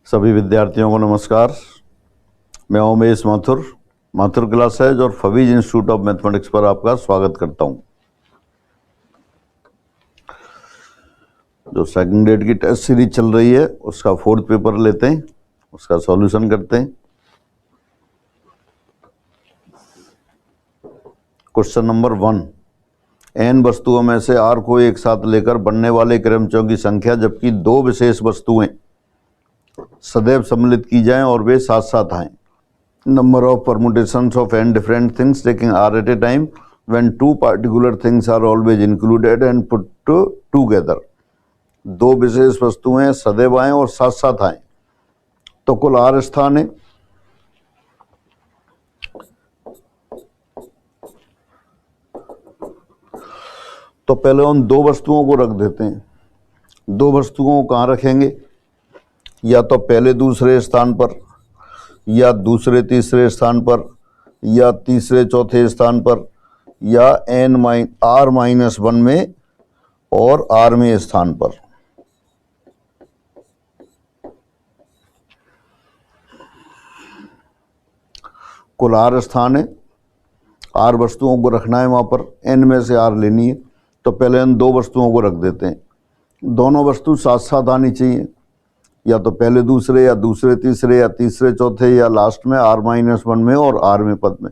सभी विद्यार्थियों को नमस्कार। मैं उमेश माथुर क्लासेज और फवीज इंस्टीट्यूट ऑफ मैथमेटिक्स पर आपका स्वागत करता हूं। जो सेकंड ग्रेड की टेस्ट सीरीज चल रही है उसका फोर्थ पेपर लेते हैं, उसका सॉल्यूशन करते हैं। क्वेश्चन नंबर 1, n वस्तुओं में से r को एक साथ लेकर बनने वाले क्रमचयों की संख्या जबकि दो विशेष वस्तुएं सदैव सम्मिलित की जाएं और वे साथ साथ आएं। Number of permutations of n different things taking r at a time when two particular things are always included and put together. दो विशेष वस्तुएं सदैव आएं और साथ साथ आएं तो कुल r स्थान है। तो पहले उन दो वस्तुओं को रख देते हैं। दो वस्तुओं को कहाँ रखेंगे? या तो पहले दूसरे स्थान पर, या दूसरे तीसरे स्थान पर, या तीसरे चौथे स्थान पर, या r-1 में और rवें स्थान पर। कुल r स्थान है, r वस्तुओं को रखना है, वहां पर n में से r लेनी है। तो पहले इन दो वस्तुओं को रख देते हैं। दोनों वस्तु साथ साथ आनी चाहिए, या तो पहले दूसरे, या दूसरे तीसरे, या तीसरे चौथे, या लास्ट में r-1 में और rवें पद में।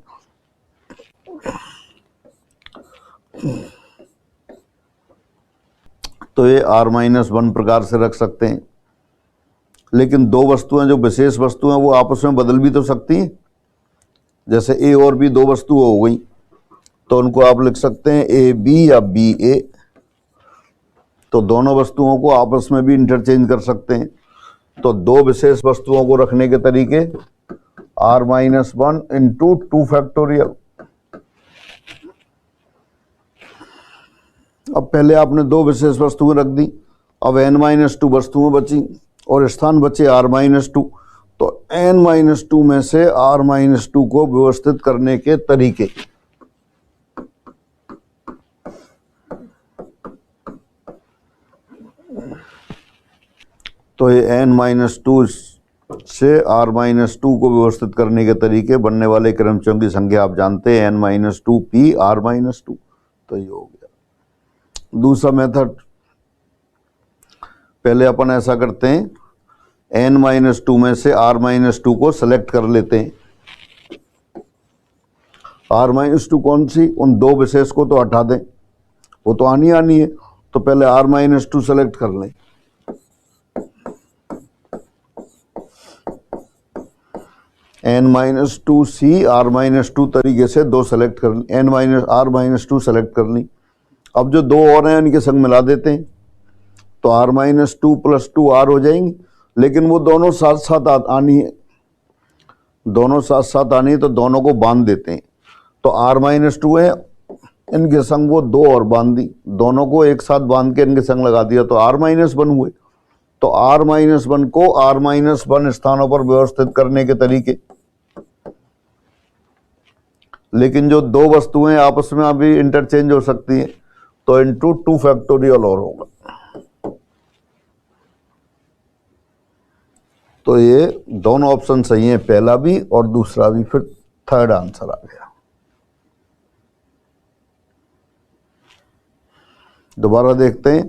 तो ये r-1 प्रकार से रख सकते हैं। लेकिन दो वस्तुएं जो विशेष वस्तुएं वो आपस में बदल भी तो सकती हैं। जैसे a और b दो वस्तु हो गई तो उनको आप लिख सकते हैं ab या ba। तो दोनों वस्तुओं को आपस में भी इंटरचेंज कर सकते हैं। तो दो विशेष वस्तुओं को रखने के तरीके r-1 इंटू 2 फैक्टोरियल। अब पहले आपने दो विशेष वस्तुएं रख दी, अब n-2 वस्तुएं बची और स्थान बचे r-2। तो n-2 में से r-2 को व्यवस्थित करने के तरीके। तो ये n-2 से r-2 को व्यवस्थित करने के तरीके, बनने वाले क्रमचयों की संख्या आप जानते हैं n-2p r-2। तो ये हो गया। दूसरा मेथड, पहले अपन ऐसा करते हैं, n-2 में से r-2 को सेलेक्ट कर लेते हैं। r-2 कौन सी? उन दो विशेष को तो हटा दें, वो तो आनी है। तो पहले r-2 सेलेक्ट कर लें। n-2c r-2 तरीके से दो सेलेक्ट कर ली, r-2 सेलेक्ट कर ली। अब जो दो और हैं इनके संग मिला देते हैं तो r-2 प्लस 2r हो जाएंगी। लेकिन वो दोनों साथ साथ आनी है, दोनों साथ साथ आनी है तो दोनों को बांध देते हैं। तो r-2 है, इनके संग वो दो और बांध दी, दोनों को एक साथ बांध के इनके संग लगा दिया तो r-1 हुए। तो r-1 को r-1 स्थानों पर व्यवस्थित करने के तरीके। लेकिन जो दो वस्तुएं आपस में अभी इंटरचेंज हो सकती हैं तो इंटू 2 फैक्टोरियल और होगा। तो ये दोनों ऑप्शन सही हैं, पहला भी और दूसरा भी। फिर थर्ड आंसर आ गया। दोबारा देखते हैं,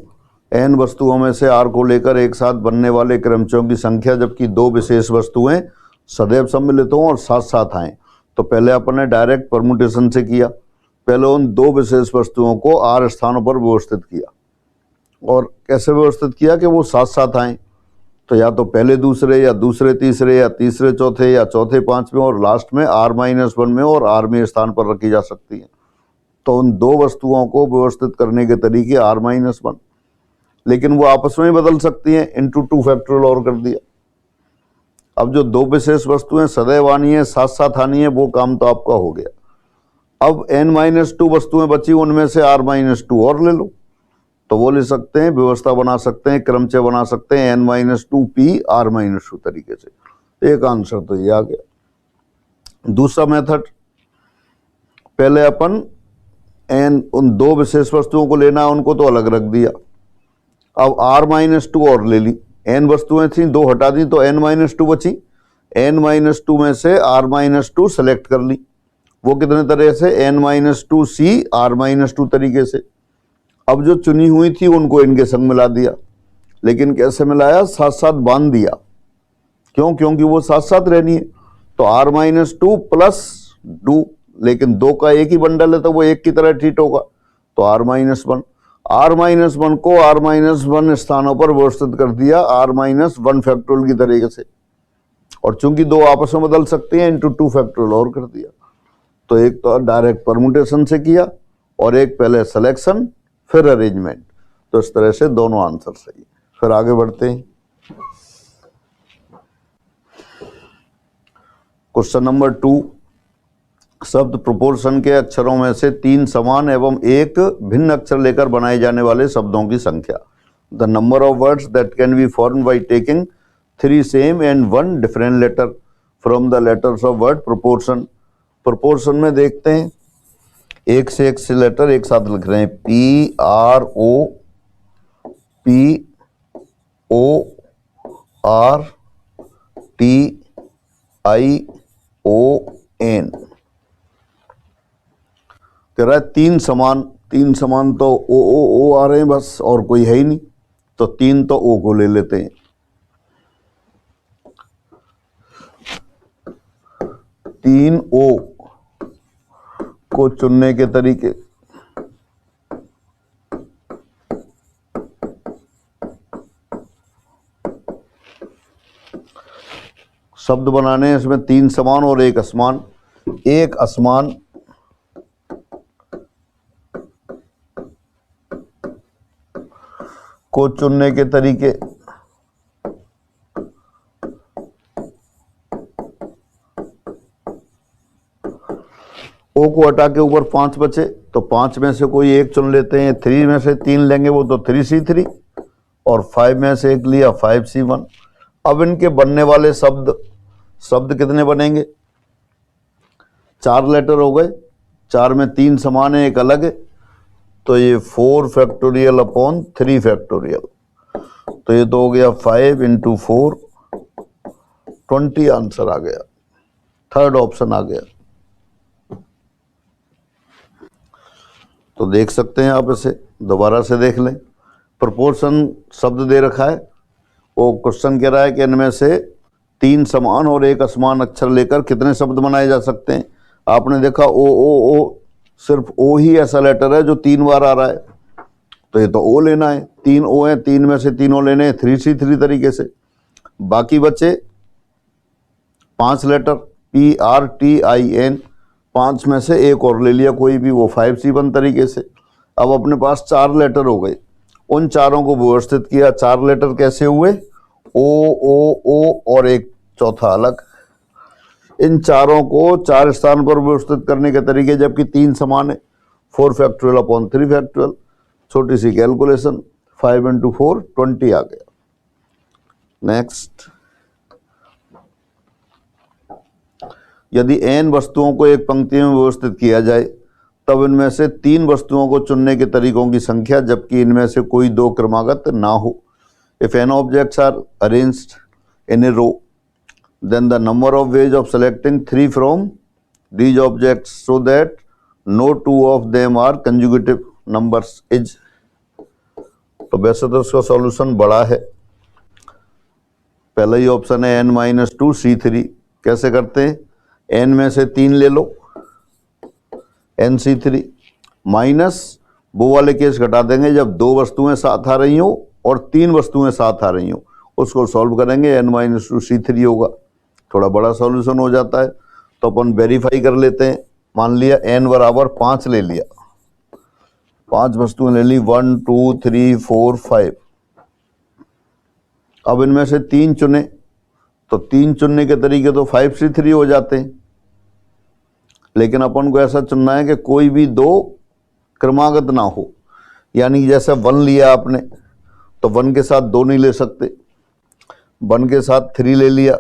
n वस्तुओं में से r को लेकर एक साथ बनने वाले क्रमचयों की संख्या जबकि दो विशेष वस्तुएं सदैव सम्मिलित हों और साथ साथ आएं। तो पहले अपन ने डायरेक्ट परमुटेशन से किया। पहले उन दो विशेष वस्तुओं को r स्थानों पर व्यवस्थित किया। और कैसे व्यवस्थित किया कि वो साथ साथ आएं? तो या तो पहले दूसरे, या दूसरे तीसरे, या तीसरे चौथे, या चौथे पांचवें और लास्ट में r-1 में और rवें स्थान पर रखी जा सकती है। तो उन दो वस्तुओं को व्यवस्थित करने के तरीके r-1। लेकिन वो आपस में ही बदल सकती हैं, इंटू 2 फैक्टोरियल और कर दिया। अब जो दो विशेष वस्तुएं सदैव आनी है, साथ साथ आनी है, वो काम तो आपका हो गया। अब n-2 वस्तुएं बची, उनमें से r-2 और ले लो। तो वो ले सकते हैं, व्यवस्था बना सकते हैं, क्रमचय बना सकते हैं n-2p r-2 तरीके से। एक आंसर तो ये आ गया। दूसरा मेथड, पहले अपन उन दो विशेष वस्तुओं को लेना, उनको तो अलग रख दिया। अब r-2 और ले ली, n वस्तुएं थी, 2 हटा दी तो n-2 बची। n-2 में से r-2 सेलेक्ट कर ली। वो कितने तरह से? n-2c r-2 तरीके से। अब जो चुनी हुई थी उनको इनके संग मिला दिया, लेकिन कैसे मिलाया? साथ साथ बांध दिया। क्यों? क्योंकि वो साथ साथ रहनी है। तो r-2 प्लस 2, लेकिन 2 का एक ही बंडल है तो वो एक की तरह ट्रीट होगा, तो r-1। r-1 को r-1 स्थानों पर व्यवस्थित कर दिया r-1 फैक्टोरियल की तरीके से, और चूंकि 2 आपस में बदल सकते हैं इंटू 2 फैक्टोरियल और कर दिया। तो एक तो डायरेक्ट परमुटेशन से किया और एक पहले सिलेक्शन फिर अरेंजमेंट। तो इस तरह से दोनों आंसर सही। फिर आगे बढ़ते हैं। क्वेश्चन नंबर 2, शब्द प्रोपोर्शन के अक्षरों में से 3 समान एवं एक भिन्न अक्षर लेकर बनाए जाने वाले शब्दों की संख्या। The number of words that can be formed by taking 3 same and 1 different letter from the letters of word proportion. Proportion में देखते हैं, एक से लेटर एक साथ लिख रहे हैं, PROPORTION। कह रहा है 3 समान। 3 समान तो ओ आ रहे हैं बस, और कोई है ही नहीं, तो 3 तो ओ को ले लेते हैं। 3 ओ को चुनने के तरीके, शब्द बनाने हैं, इसमें 3 समान और एक असमान। एक असमान को चुनने के तरीके, ओ को हटा के ऊपर 5 बचे, तो 5 में से कोई एक चुन लेते हैं। 3 में से 3 लेंगे, वो तो 3C3, और 5 में से एक लिया 5C1। अब इनके बनने वाले शब्द कितने बनेंगे? 4 लेटर हो गए, 4 में 3 समान है, एक अलग है, तो ये 4 फैक्टोरियल अपॉन 3 फैक्टोरियल, तो ये तो हो गया 5 × 4 20 आंसर आ गया। थर्ड ऑप्शन आ गया। तो देख सकते हैं आप, इसे दोबारा से देख लें। प्रोपोर्शन शब्द दे रखा है, वो क्वेश्चन कह रहा है कि इनमें से 3 समान और एक असमान अक्षर लेकर कितने शब्द बनाए जा सकते हैं। आपने देखा ओ सिर्फ ओ ही ऐसा लेटर है जो 3 बार आ रहा है, तो ये तो ओ लेना है। 3 ओ है, 3 में से 3 ओ लेने हैं 3C3 तरीके से। बाकी बचे 5 लेटर PRTIN, 5 में से एक और ले लिया कोई भी, वो 5C1 तरीके से। अब अपने पास 4 लेटर हो गए, उन चारों को व्यवस्थित किया। 4 लेटर कैसे हुए? ओ और एक चौथा अलग। इन चारों को 4 स्थान पर व्यवस्थित करने के तरीके, जबकि 3 समान है, 4 फैक्टोरियल अपॉन 3 फैक्टोरियल। छोटी सी कैलकुलेशन, 5 × 4 20 आ गया। नेक्स्ट, यदि n वस्तुओं को एक पंक्ति में व्यवस्थित किया जाए, तब इनमें से 3 वस्तुओं को चुनने के तरीकों की संख्या, जबकि इनमें से कोई 2 क्रमागत ना हो। If n objects are arranged in a row, then the number of ways of selecting 3 from these objects so that no 2 of them are consecutive numbers is। तो वैसे तो इसका सॉल्यूशन बड़ा है। पहला ही ऑप्शन है n-2C3। कैसे करते हैं? n में से 3 ले लो, nC3 माइनस वो वाले केस घटा देंगे जब 2 वस्तुएं साथ आ रही हो और 3 वस्तुएं साथ आ रही हो, उसको सॉल्व करेंगे, n-2C3 होगा। थोड़ा बड़ा सॉल्यूशन हो जाता है, तो अपन वेरीफाई कर लेते हैं। मान लिया n बराबर 5 ले लिया, 5 वस्तुएं ले ली, 1 2 3 4 5। अब इनमें से 3 चुने, तो 3 चुनने के तरीके तो 5C3 हो जाते हैं, लेकिन अपन को ऐसा चुनना है कि कोई भी 2 क्रमागत ना हो। यानी जैसे 1 लिया आपने, तो 1 के साथ 2 नहीं ले सकते, 1 के साथ 3 ले लिया,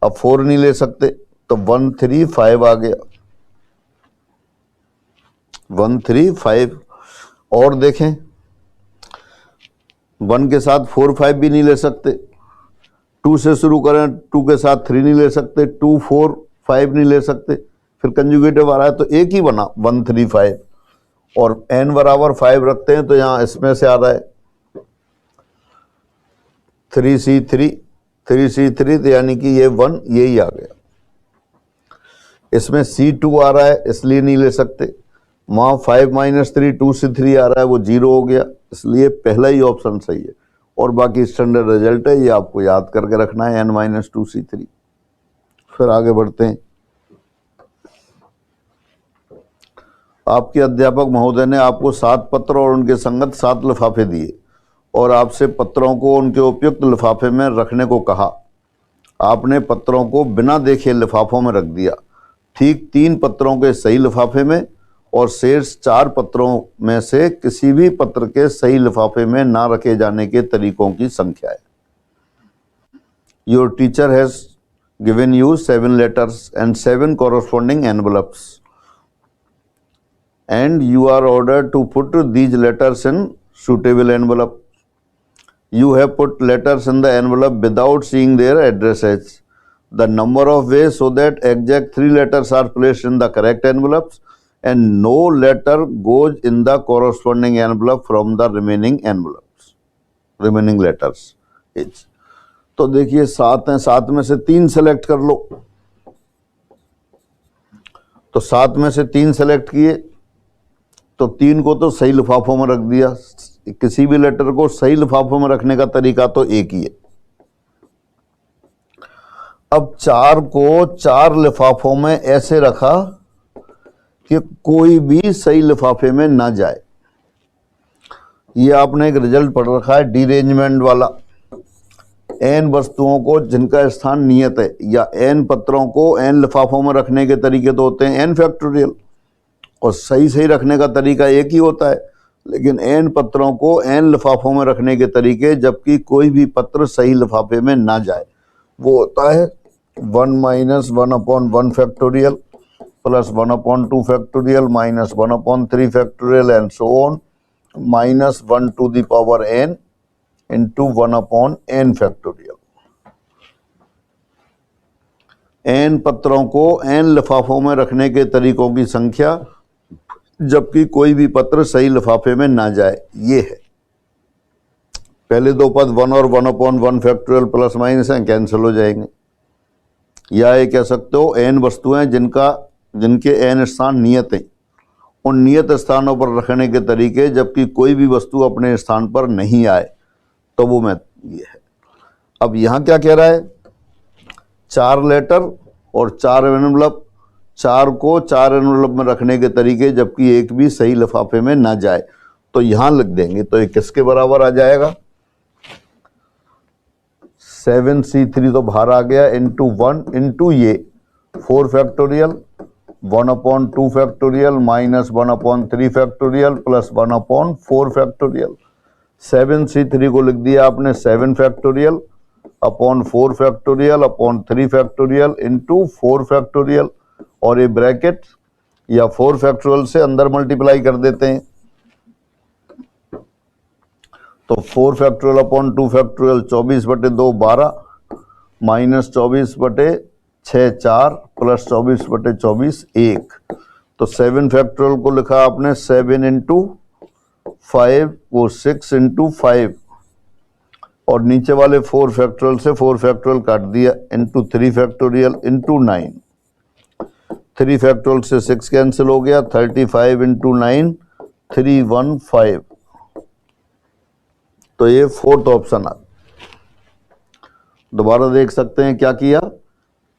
अब 4 नहीं ले सकते, तो 1 3 5 आ गया, 1 3 5। और देखें, 1 के साथ 4 5 भी नहीं ले सकते, 2 से शुरू करें, 2 के साथ 3 नहीं ले सकते, 2 4 5 नहीं ले सकते, फिर कंजुगेटिव आ रहा है तो एक ही बना 1 3 5, और n बराबर 5 रखते हैं तो यहाँ इसमें से आ रहा है 3c3 3c3, तो यानी कि ये 1 यही आ गया। इसमें c2 आ रहा है इसलिए नहीं ले सकते, वहाँ 5 - 3 2 से 3 आ रहा है वो 0 हो गया, इसलिए पहला ही ऑप्शन सही है। और बाकी स्टैंडर्ड रिजल्ट है, ये आपको याद करके रखना है, n - 2c3। फिर आगे बढ़ते हैं। आपके अध्यापक महोदय ने आपको 7 पत्र और उनके संगत 7 लिफाफे दिए और आपसे पत्रों को उनके उपयुक्त लिफाफे में रखने को कहा। आपने पत्रों को बिना देखे लिफाफों में रख दिया। ठीक 3 पत्रों के सही लिफाफे में और शेष 4 पत्रों में से किसी भी पत्र के सही लिफाफे में ना रखे जाने के तरीकों की संख्या है। Your teacher has given you 7 letters and 7 corresponding envelopes, and you are ordered to put these letters in suitable envelope. You have put letters in the envelope without seeing their addresses. The number of ways so that exact 3 letters are placed in the correct envelopes and no letter goes in the corresponding envelope from the remaining letters. तो देखिए 7 हैं, 7 में से 3 select कर लो। तो 7 में से 3 select किए तो 3 को तो सही लिफाफों में रख दिया। किसी भी लेटर को सही लिफाफों में रखने का तरीका तो एक ही है। अब 4 को 4 लिफाफों में ऐसे रखा कि कोई भी सही लिफाफे में ना जाए। ये आपने एक रिजल्ट पढ़ रखा है डीरेंजमेंट वाला। n वस्तुओं को जिनका स्थान नियत है या n पत्रों को n लिफाफों में रखने के तरीके तो होते हैं n फैक्टोरियल, और सही रखने का तरीका एक ही होता है, लेकिन n पत्रों को n लिफाफों में रखने के तरीके, जबकि कोई भी पत्र सही लिफाफे में ना जाए, वो होता है 1 - 1/1 factorial plus 1/2 factorial minus 1/3 factorial and so on -1 to the power n into 1/n factorial. n पत्रों को n लिफाफों में रखने के तरीकों की संख्या, जबकि कोई भी पत्र सही लिफाफे में ना जाए, ये है। पहले 2 पद 1 और 1/1 फैक्टोरियल प्लस माइनस हैं, कैंसिल हो जाएंगे। या ये कह सकते हो n वस्तुएं जिनके n स्थान नियत हैं, उन नियत स्थानों पर रखने के तरीके, जबकि कोई भी वस्तु अपने स्थान पर नहीं आए, तो वो मैं ये है। अब यहाँ क्या कह रहा है, 4 लेटर और 4 एनवलप, 4 को 4 एनवलप में रखने के तरीके, जबकि एक भी सही लिफाफे में ना जाए, तो यहाँ लिख देंगे। तो ये किसके बराबर आ जाएगा, 7c3 तो बाहर आ गया, इंटू 1 इंटू ये 4 factorial 1/2 factorial minus 1/3 factorial plus 1/4 factorial. 7c3 को लिख दिया आपने 7 factorial upon 4 factorial upon 3 factorial into 4 factorial, और ये ब्रैकेट या 4 फैक्टोरियल से अंदर मल्टीप्लाई कर देते हैं। तो 4 factorial upon 2 factorial 24/2 12 minus 24/6 4 plus 24/24 1। तो 7 फैक्टोरियल को लिखा आपने 7 इंटू 5 वो 6 इंटू 5, और नीचे वाले 4 फैक्टोरियल से 4 फैक्टोरियल काट दिया इंटू 3 फैक्टोरियल इंटू 9। 3 फैक्टोरियल से 6 कैंसिल हो गया, 35 इंटू 9 315। तो ये 4th ऑप्शन आ। दोबारा देख सकते हैं क्या किया,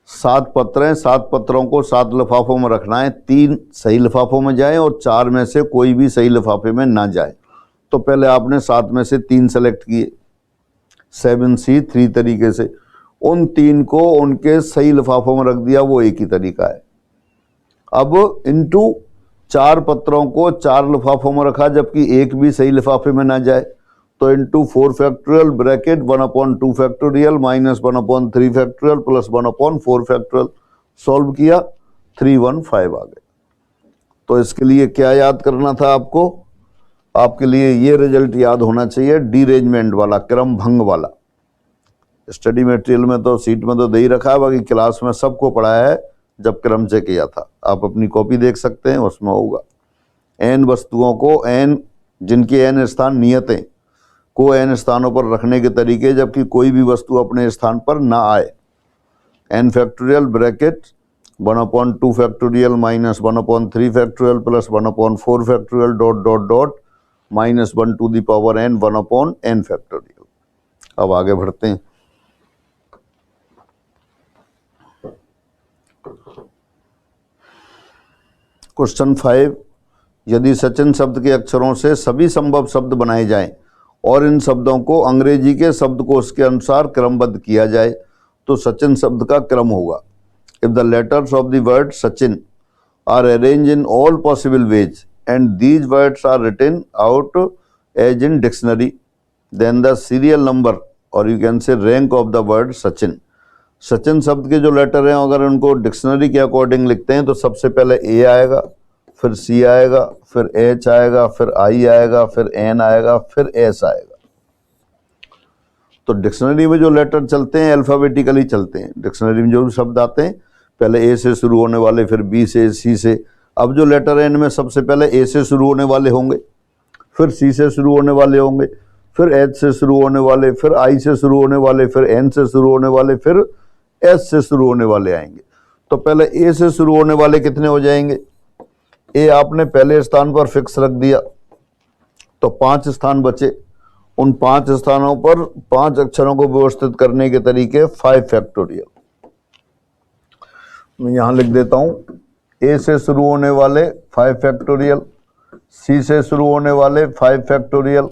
7 पत्र हैं, 7 पत्रों को 7 लिफाफों में रखना है, 3 सही लिफाफों में जाएं और 4 में से कोई भी सही लिफाफे में ना जाए। तो पहले आपने 7 में से 3 सेलेक्ट किए 7c3 तरीके से, उन 3 को उनके सही लिफाफों में रख दिया, वो एक ही तरीका है। अब इंटू 4 पत्रों को 4 लिफाफों में रखा, जबकि एक भी सही लिफाफे में ना जाए, तो into 4 factorial bracket 1/2 factorial minus 1/3 factorial plus 1/4 factorial. Solve किया 315 आ गए। तो इसके लिए क्या याद करना था आपको, आपके लिए ये रिजल्ट याद होना चाहिए, डीरेंजमेंट वाला, क्रम भंग वाला। स्टडी मटेरियल में तो सीट में तो दे ही रखा है, बाकी क्लास में सबको पढ़ाया है जब क्रम से किया था। आप अपनी कॉपी देख सकते हैं, उसमें होगा। एन वस्तुओं को एन जिनके एन स्थान नियत हैं को एन स्थानों पर रखने के तरीके, जबकि कोई भी वस्तु अपने स्थान पर ना आए। N factorial bracket 1/2 factorial minus 1/3 factorial plus 1/4 factorial dot dot dot -1 to the power n 1/n factorial. अब आगे बढ़ते हैं। क्वेश्चन 5, यदि सचिन शब्द के अक्षरों से सभी संभव शब्द बनाए जाएं और इन शब्दों को अंग्रेजी के शब्दकोश के अनुसार क्रमबद्ध किया जाए तो सचिन शब्द का क्रम होगा। If the letters of the word Sachin are arranged in all possible ways and these words are written out as in dictionary, then the serial number or you can say rank of the word Sachin. Sachin शब्द के जो letter हैं अगर उनको dictionary के according लिखते हैं तो सबसे पहले ए आएगा, फिर सी आएगा, फिर एच आएगा, फिर आई आएगा, फिर एन आएगा, फिर एस आएगा। तो डिक्शनरी में जो लेटर चलते हैं अल्फाबेटिकली चलते हैं। डिक्शनरी में जो भी शब्द आते हैं पहले ए से शुरू होने वाले, फिर बी से, सी से। अब जो लेटर है इनमें सबसे पहले ए से शुरू होने वाले होंगे, फिर सी से शुरू होने वाले होंगे, फिर एच से शुरू होने वाले, फिर आई से शुरू होने वाले, फिर एन से शुरू होने वाले, फिर एस से शुरू होने वाले आएंगे। तो पहले ए से शुरू होने वाले कितने हो जाएंगे? ए आपने पहले स्थान पर फिक्स रख दिया तो 5 स्थान बचे। उन 5 स्थानों पर 5 अक्षरों को व्यवस्थित करने के तरीके 5 फैक्टोरियल। मैं यहां लिख देता हूं, ए से शुरू होने वाले 5 फैक्टोरियल, सी से शुरू होने वाले 5 फैक्टोरियल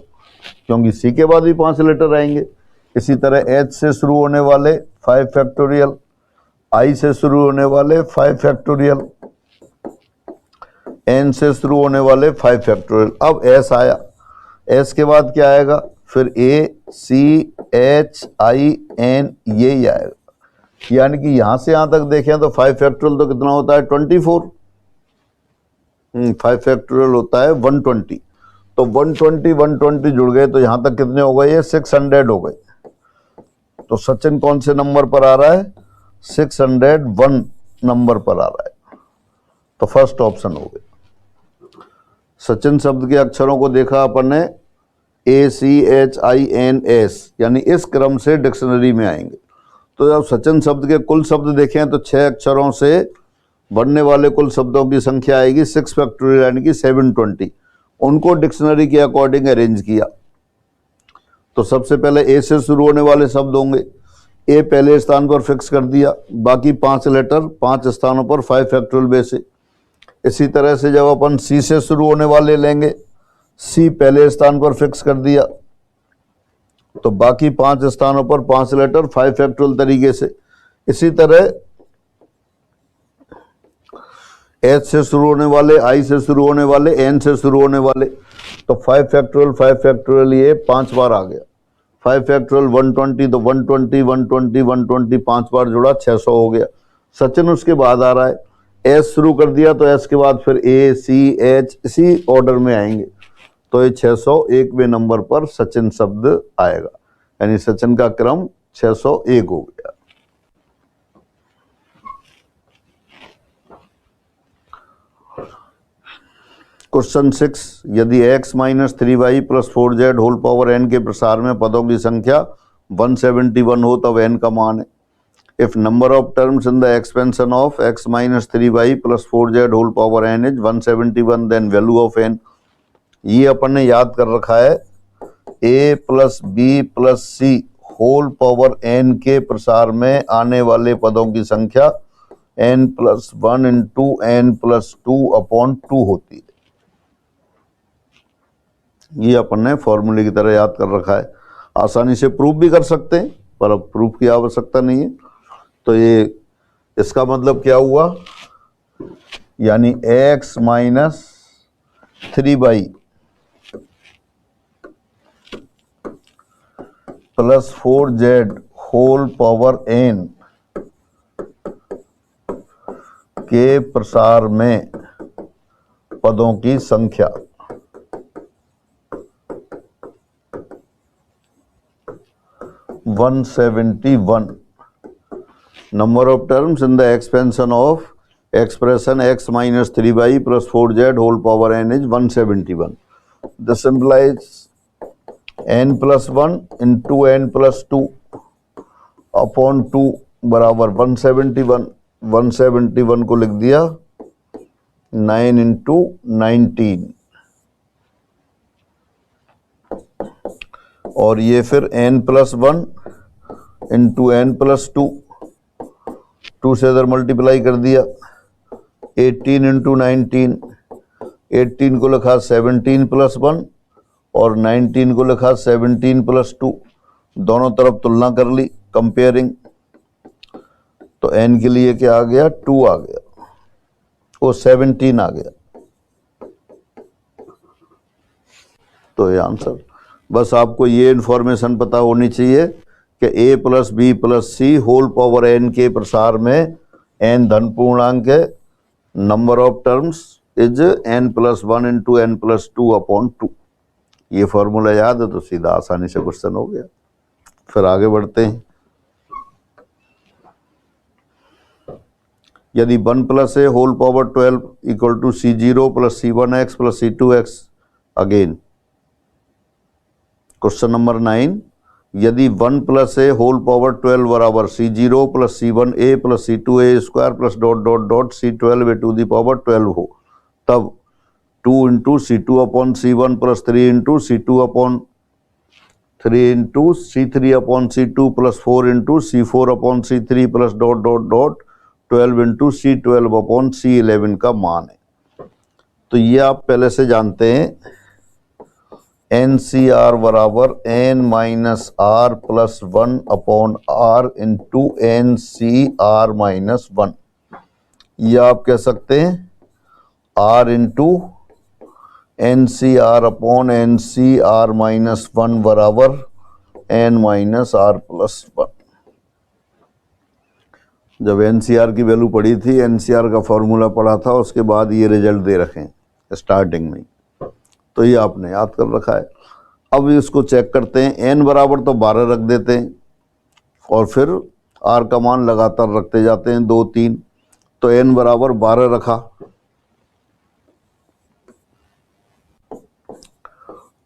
क्योंकि सी के बाद भी 5 लेटर आएंगे। इसी तरह एच से शुरू होने वाले 5 फैक्टोरियल, आई से शुरू होने वाले 5 फैक्टोरियल, एन से शुरू होने वाले 5 फैक्टोरियल। अब एस आया, एस के बाद क्या आएगा? फिर ए, सी, एच, आई, एन, ये ही आएगा। यानी कि यहां से यहां तक देखें तो 5 फैक्टोरियल तो कितना होता है? 24। 5 फैक्टोरियल होता है 120। तो 120 जुड़ गए तो यहां तक कितने हो गए? ये 600 हो गए। तो सचिन कौन से नंबर पर आ रहा है? 601 नंबर पर आ रहा है। तो फर्स्ट ऑप्शन हो गया। सचिन शब्द के अक्षरों को देखा अपन ने ए, सी, एच, आई, एन, एस, यानी इस क्रम से डिक्शनरी में आएंगे। तो जब सचिन शब्द के कुल शब्द देखें तो 6 अक्षरों से बनने वाले कुल शब्दों की संख्या आएगी 6 फैक्टोरियल यानी कि 720। उनको डिक्शनरी के अकॉर्डिंग अरेंज किया तो सबसे पहले ए से शुरू होने वाले शब्द होंगे। ए पहले स्थान पर फिक्स कर दिया, बाकी 5 लेटर 5 स्थानों पर 5 फैक्टोरियल बेस। इसी तरह से जब अपन सी से शुरू होने वाले लेंगे, सी पहले स्थान पर फिक्स कर दिया तो बाकी 5 स्थानों पर 5 लेटर 5 फैक्टोरियल तरीके से। इसी तरह एच से शुरू होने वाले, आई से शुरू होने वाले, एन से शुरू होने वाले, तो 5 फैक्टोरियल ये 5 बार आ गया। 5 फैक्टोरियल 120, तो 120 120 120 5 बार जुड़ा 600 हो गया। सचिन उसके बाद आ रहा है, एस शुरू कर दिया तो एस के बाद फिर ए, सी, एच इसी ऑर्डर में आएंगे। तो ये 601वें नंबर पर सचिन शब्द आएगा, यानी सचिन का क्रम 601 हो गया। क्वेश्चन 6, यदि x - 3y + 4z whole power n के प्रसार में पदों की संख्या 171 हो तब n का मान है। If number of terms in the expansion of x - 3y + 4z whole power n is 171 then value of n। ये अपन ने याद कर रखा है, a + b + c whole power n के प्रसार में आने वाले पदों की संख्या n + 1 × n + 2/2 होती है। ये अपन ने फॉर्मूले की तरह याद कर रखा है। आसानी से प्रूफ भी कर सकते हैं पर अब प्रूफ की आवश्यकता नहीं है। तो ये इसका मतलब क्या हुआ, यानी x - 3y + 4z whole power n के प्रसार में पदों की संख्या 171 number of terms in the expansion of expression x minus 3y plus 4z whole power n is 171. This implies n plus 1 into n plus 2 upon 2 बराबर 171. 171 को लिख दिया 9 इंटू 19 और ये फिर n plus 1 into n plus 2, 2 से इधर multiply कर दिया 18 इंटू 19. 18 को लिखा 17 प्लस 1 और 19 को लिखा 17 प्लस 2. दोनों तरफ तुलना कर ली, कंपेयरिंग. तो n के लिए क्या आ गया? 2 आ गया, वो 17 आ गया. तो ये आंसर. बस आपको ये इंफॉर्मेशन पता होनी चाहिए कि a plus B plus C whole power n के प्रसार में n धन पूर्णांक है. Number of terms is n plus 1 into n plus 2 upon 2. ये फॉर्मूला याद है तो सीधा आसानी से क्वेश्चन हो गया. फिर आगे बढ़ते हैं. यदि 1 plus A whole power 12 equal to C0 plus C1x plus C2x. Again question number 9. यदि 1 प्लस ए होल पावर 12 बराबर C0 plus C1a plus C2a square plus dot dot dot C12a to the power 12 हो, तब 2 into C2 upon C1 plus 3 into C2 upon 3 into C3 upon C2 plus 4 into C4 upon C3 plus dot dot dot 12 into C12 upon C11 का मान है. तो ये आप पहले से जानते हैं. NCR बराबर n minus R plus 1 upon R into NCR minus 1. ये आप कह सकते हैं R into NCR upon NCR minus 1 बराबर n माइनस आर प्लस 1. जब NCR की वैल्यू पड़ी थी, NCR का फॉर्मूला पढ़ा था, उसके बाद ये रिजल्ट दे रखे हैं स्टार्टिंग में, तो ये आपने याद कर रखा है. अब इसको चेक करते हैं. n बराबर तो 12 रख देते हैं और फिर r का मान लगातार रखते जाते हैं 2 3. तो n बराबर 12 रखा.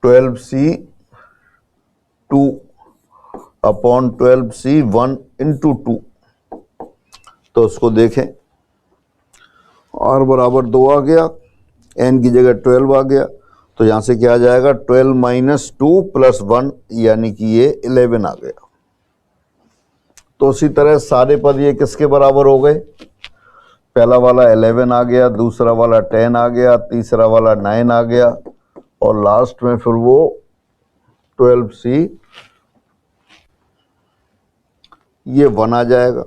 12C2 upon 12C1 into 2. तो उसको देखें, r बराबर 2 आ गया, n की जगह 12 आ गया. तो यहाँ से क्या आ जाएगा? 12 माइनस 2 प्लस 1 यानी कि ये 11 आ गया. तो उसी तरह सारे पद ये किसके बराबर हो गए? पहला वाला 11 आ गया, दूसरा वाला 10 आ गया, तीसरा वाला 9 आ गया और लास्ट में फिर वो 12C ये 1 आ जाएगा.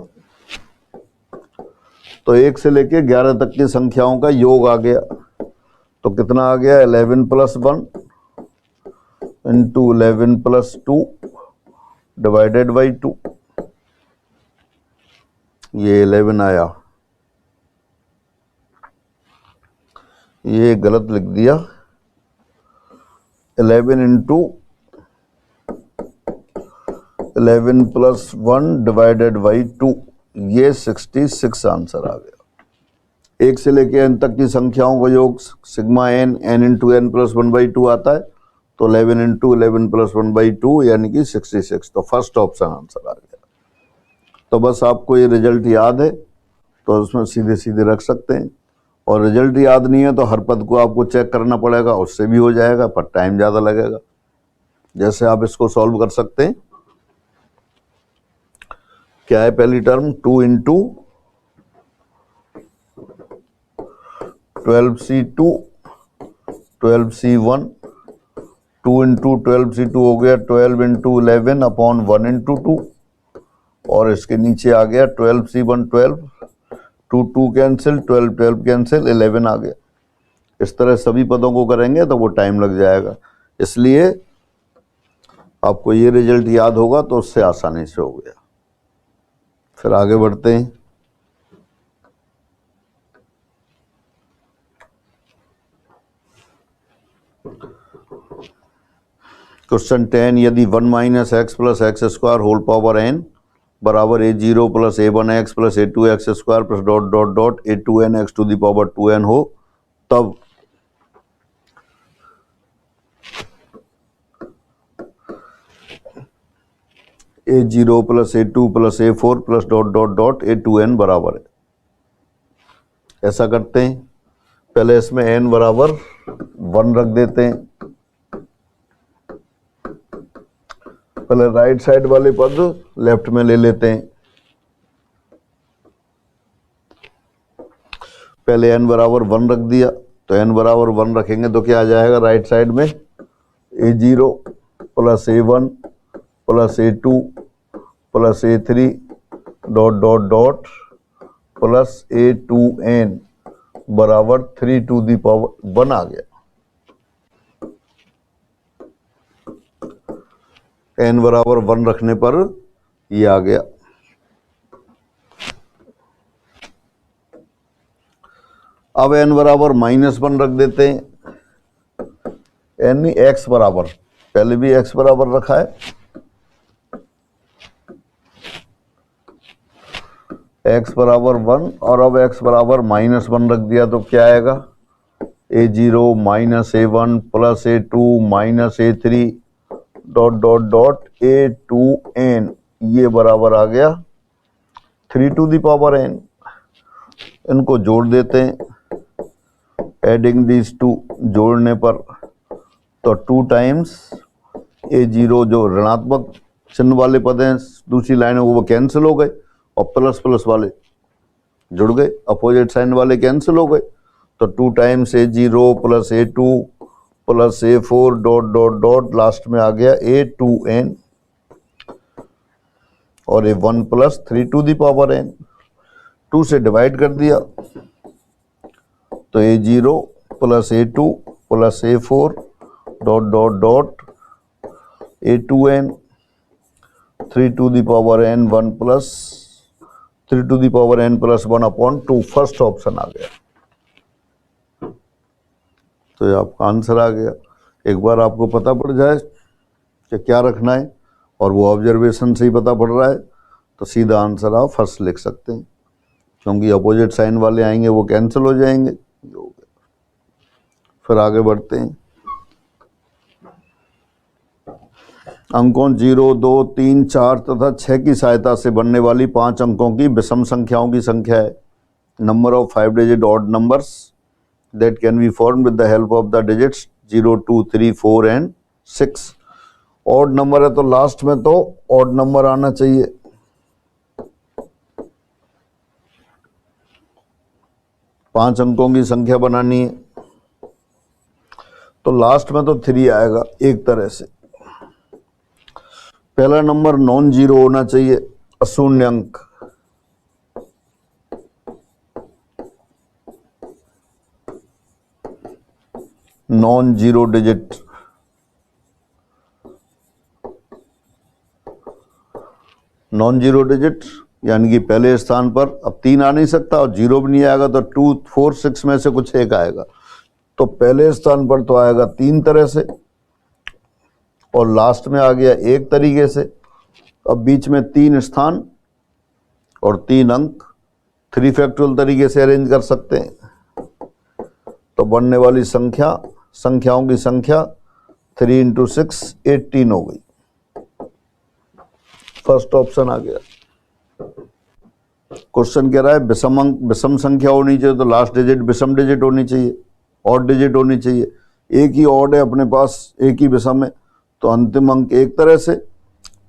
तो 1 से लेके 11 तक की संख्याओं का योग आ गया. तो कितना आ गया? 11 plus 1 into 11 plus 2 divided by 2. ये 11 आया, ये गलत लिख दिया. 11 इंटू 11 प्लस 1 डिवाइडेड बाई 2, ये 66 आंसर आ गया. 1 से लेके n तक की संख्याओं का योग sigma n, n into n plus 1 by 2 आता है. तो 11 इंटू 11 प्लस 1 बाई 2 यानी कि 66. तो फर्स्ट ऑप्शन आंसर आ गया. तो बस आपको ये रिजल्ट याद है तो उसमें सीधे सीधे रख सकते हैं. और रिजल्ट याद नहीं है तो हर पद को आपको चेक करना पड़ेगा, उससे भी हो जाएगा पर टाइम ज़्यादा लगेगा. जैसे आप इसको सॉल्व कर सकते हैं. क्या है पहली term? 2 into 12C2 12C1, 2 into 12C2 हो गया 12 इंटू 11 अपॉन 1 इंटू 2 और इसके नीचे आ गया 12C1 12, 2 2 कैंसिल, 12 12 कैंसिल, 11 आ गया. इस तरह सभी पदों को करेंगे तो वो टाइम लग जाएगा. इसलिए आपको ये रिजल्ट याद होगा तो उससे आसानी से हो गया. फिर आगे बढ़ते हैं. क्वेश्चन 10, यदि 1 minus X plus X square whole power N बराबर a0 plus a1x plus a2x square plus dot dot dot a2n x to the power 2n हो, तब a0 plus a2 plus a4 plus dot dot dot a2n बराबर है। ऐसा करते हैं, पहले इसमें n बराबर 1 रख देते हैं। पहले राइट साइड वाले पद लेफ्ट में ले लेते हैं। पहले n बराबर 1 रख दिया, तो n बराबर 1 रखेंगे तो क्या आ जाएगा राइट साइड में, a0 plus a1 plus a2 plus a3 dot dot dot plus a2n बराबर 3 टू दी पावर 1 आ गया। n बराबर 1 रखने पर ये आ गया। अब n बराबर -1 रख देते हैं। n नहीं, x बराबर, पहले भी x बराबर रखा है, x बराबर 1 और अब x बराबर -1 रख दिया तो क्या आएगा, a0 minus a1 plus a2 minus a3 dot dot dot a2n, ये बराबर आ गया 3 टू दी पावर n। इनको जोड़ देते हैं, एडिंग दिस टू, जोड़ने पर तो 2 टाइम्स a0, जो ऋणात्मक चिन्ह वाले पद हैं दूसरी लाइन में वो कैंसिल हो गए, और प्लस प्लस वाले जुड़ गए, अपोजिट साइन वाले कैंसिल हो गए, तो 2 times a0 plus a2 plus a4 dot dot dot last में आ गया a2n, और a1 plus 3 to the power n। 2 से डिवाइड कर दिया तो a0 plus a2 plus a4 dot dot dot a2n 3 to the power n 1 plus 3 to the power n plus 1 upon 2, first option आ गया। तो ये आपका आंसर आ गया। एक बार आपको पता पड़ जाए कि क्या रखना है और वो ऑब्जर्वेशन से ही पता पड़ रहा है तो सीधा आंसर आप फर्स्ट लिख सकते हैं, क्योंकि अपोजिट साइन वाले आएंगे वो कैंसिल हो जाएंगे। फिर आगे बढ़ते हैं। अंकों 0, 2, 3, 4 तथा 6 की सहायता से बनने वाली 5 अंकों की विषम संख्याओं की संख्या है। Number of 5 digit odd numbers that can be formed with the help of the digits 0, 2, 3, 4 and 6। Odd number है तो लास्ट में तो ऑड नंबर आना चाहिए। पांच अंकों की संख्या बनानी है तो लास्ट में तो 3 आएगा एक तरह से। पहला नंबर नॉन जीरो होना चाहिए, अशून्य अंक। Non zero digit, non zero digit यानी कि पहले स्थान पर अब 3 आ नहीं सकता और 0 भी नहीं आएगा तो 2, 4, 6 में से कुछ एक आएगा। तो पहले स्थान पर तो आएगा 3 तरह से और लास्ट में आ गया एक तरीके से। अब बीच में 3 स्थान और 3 अंक 3 फैक्टोरियल तरीके से अरेंज कर सकते हैं। तो बनने वाली संख्या, संख्याओं की संख्या 3 × 6 18 हो गई। फर्स्ट ऑप्शन आ गया। क्वेश्चन कह रहा है विषम अंक, विषम संख्या होनी चाहिए तो लास्ट डिजिट विषम डिजिट होनी चाहिए, ऑड डिजिट होनी चाहिए। एक ही ऑड है अपने पास, एक ही विषम है, तो अंतिम अंक एक तरह से,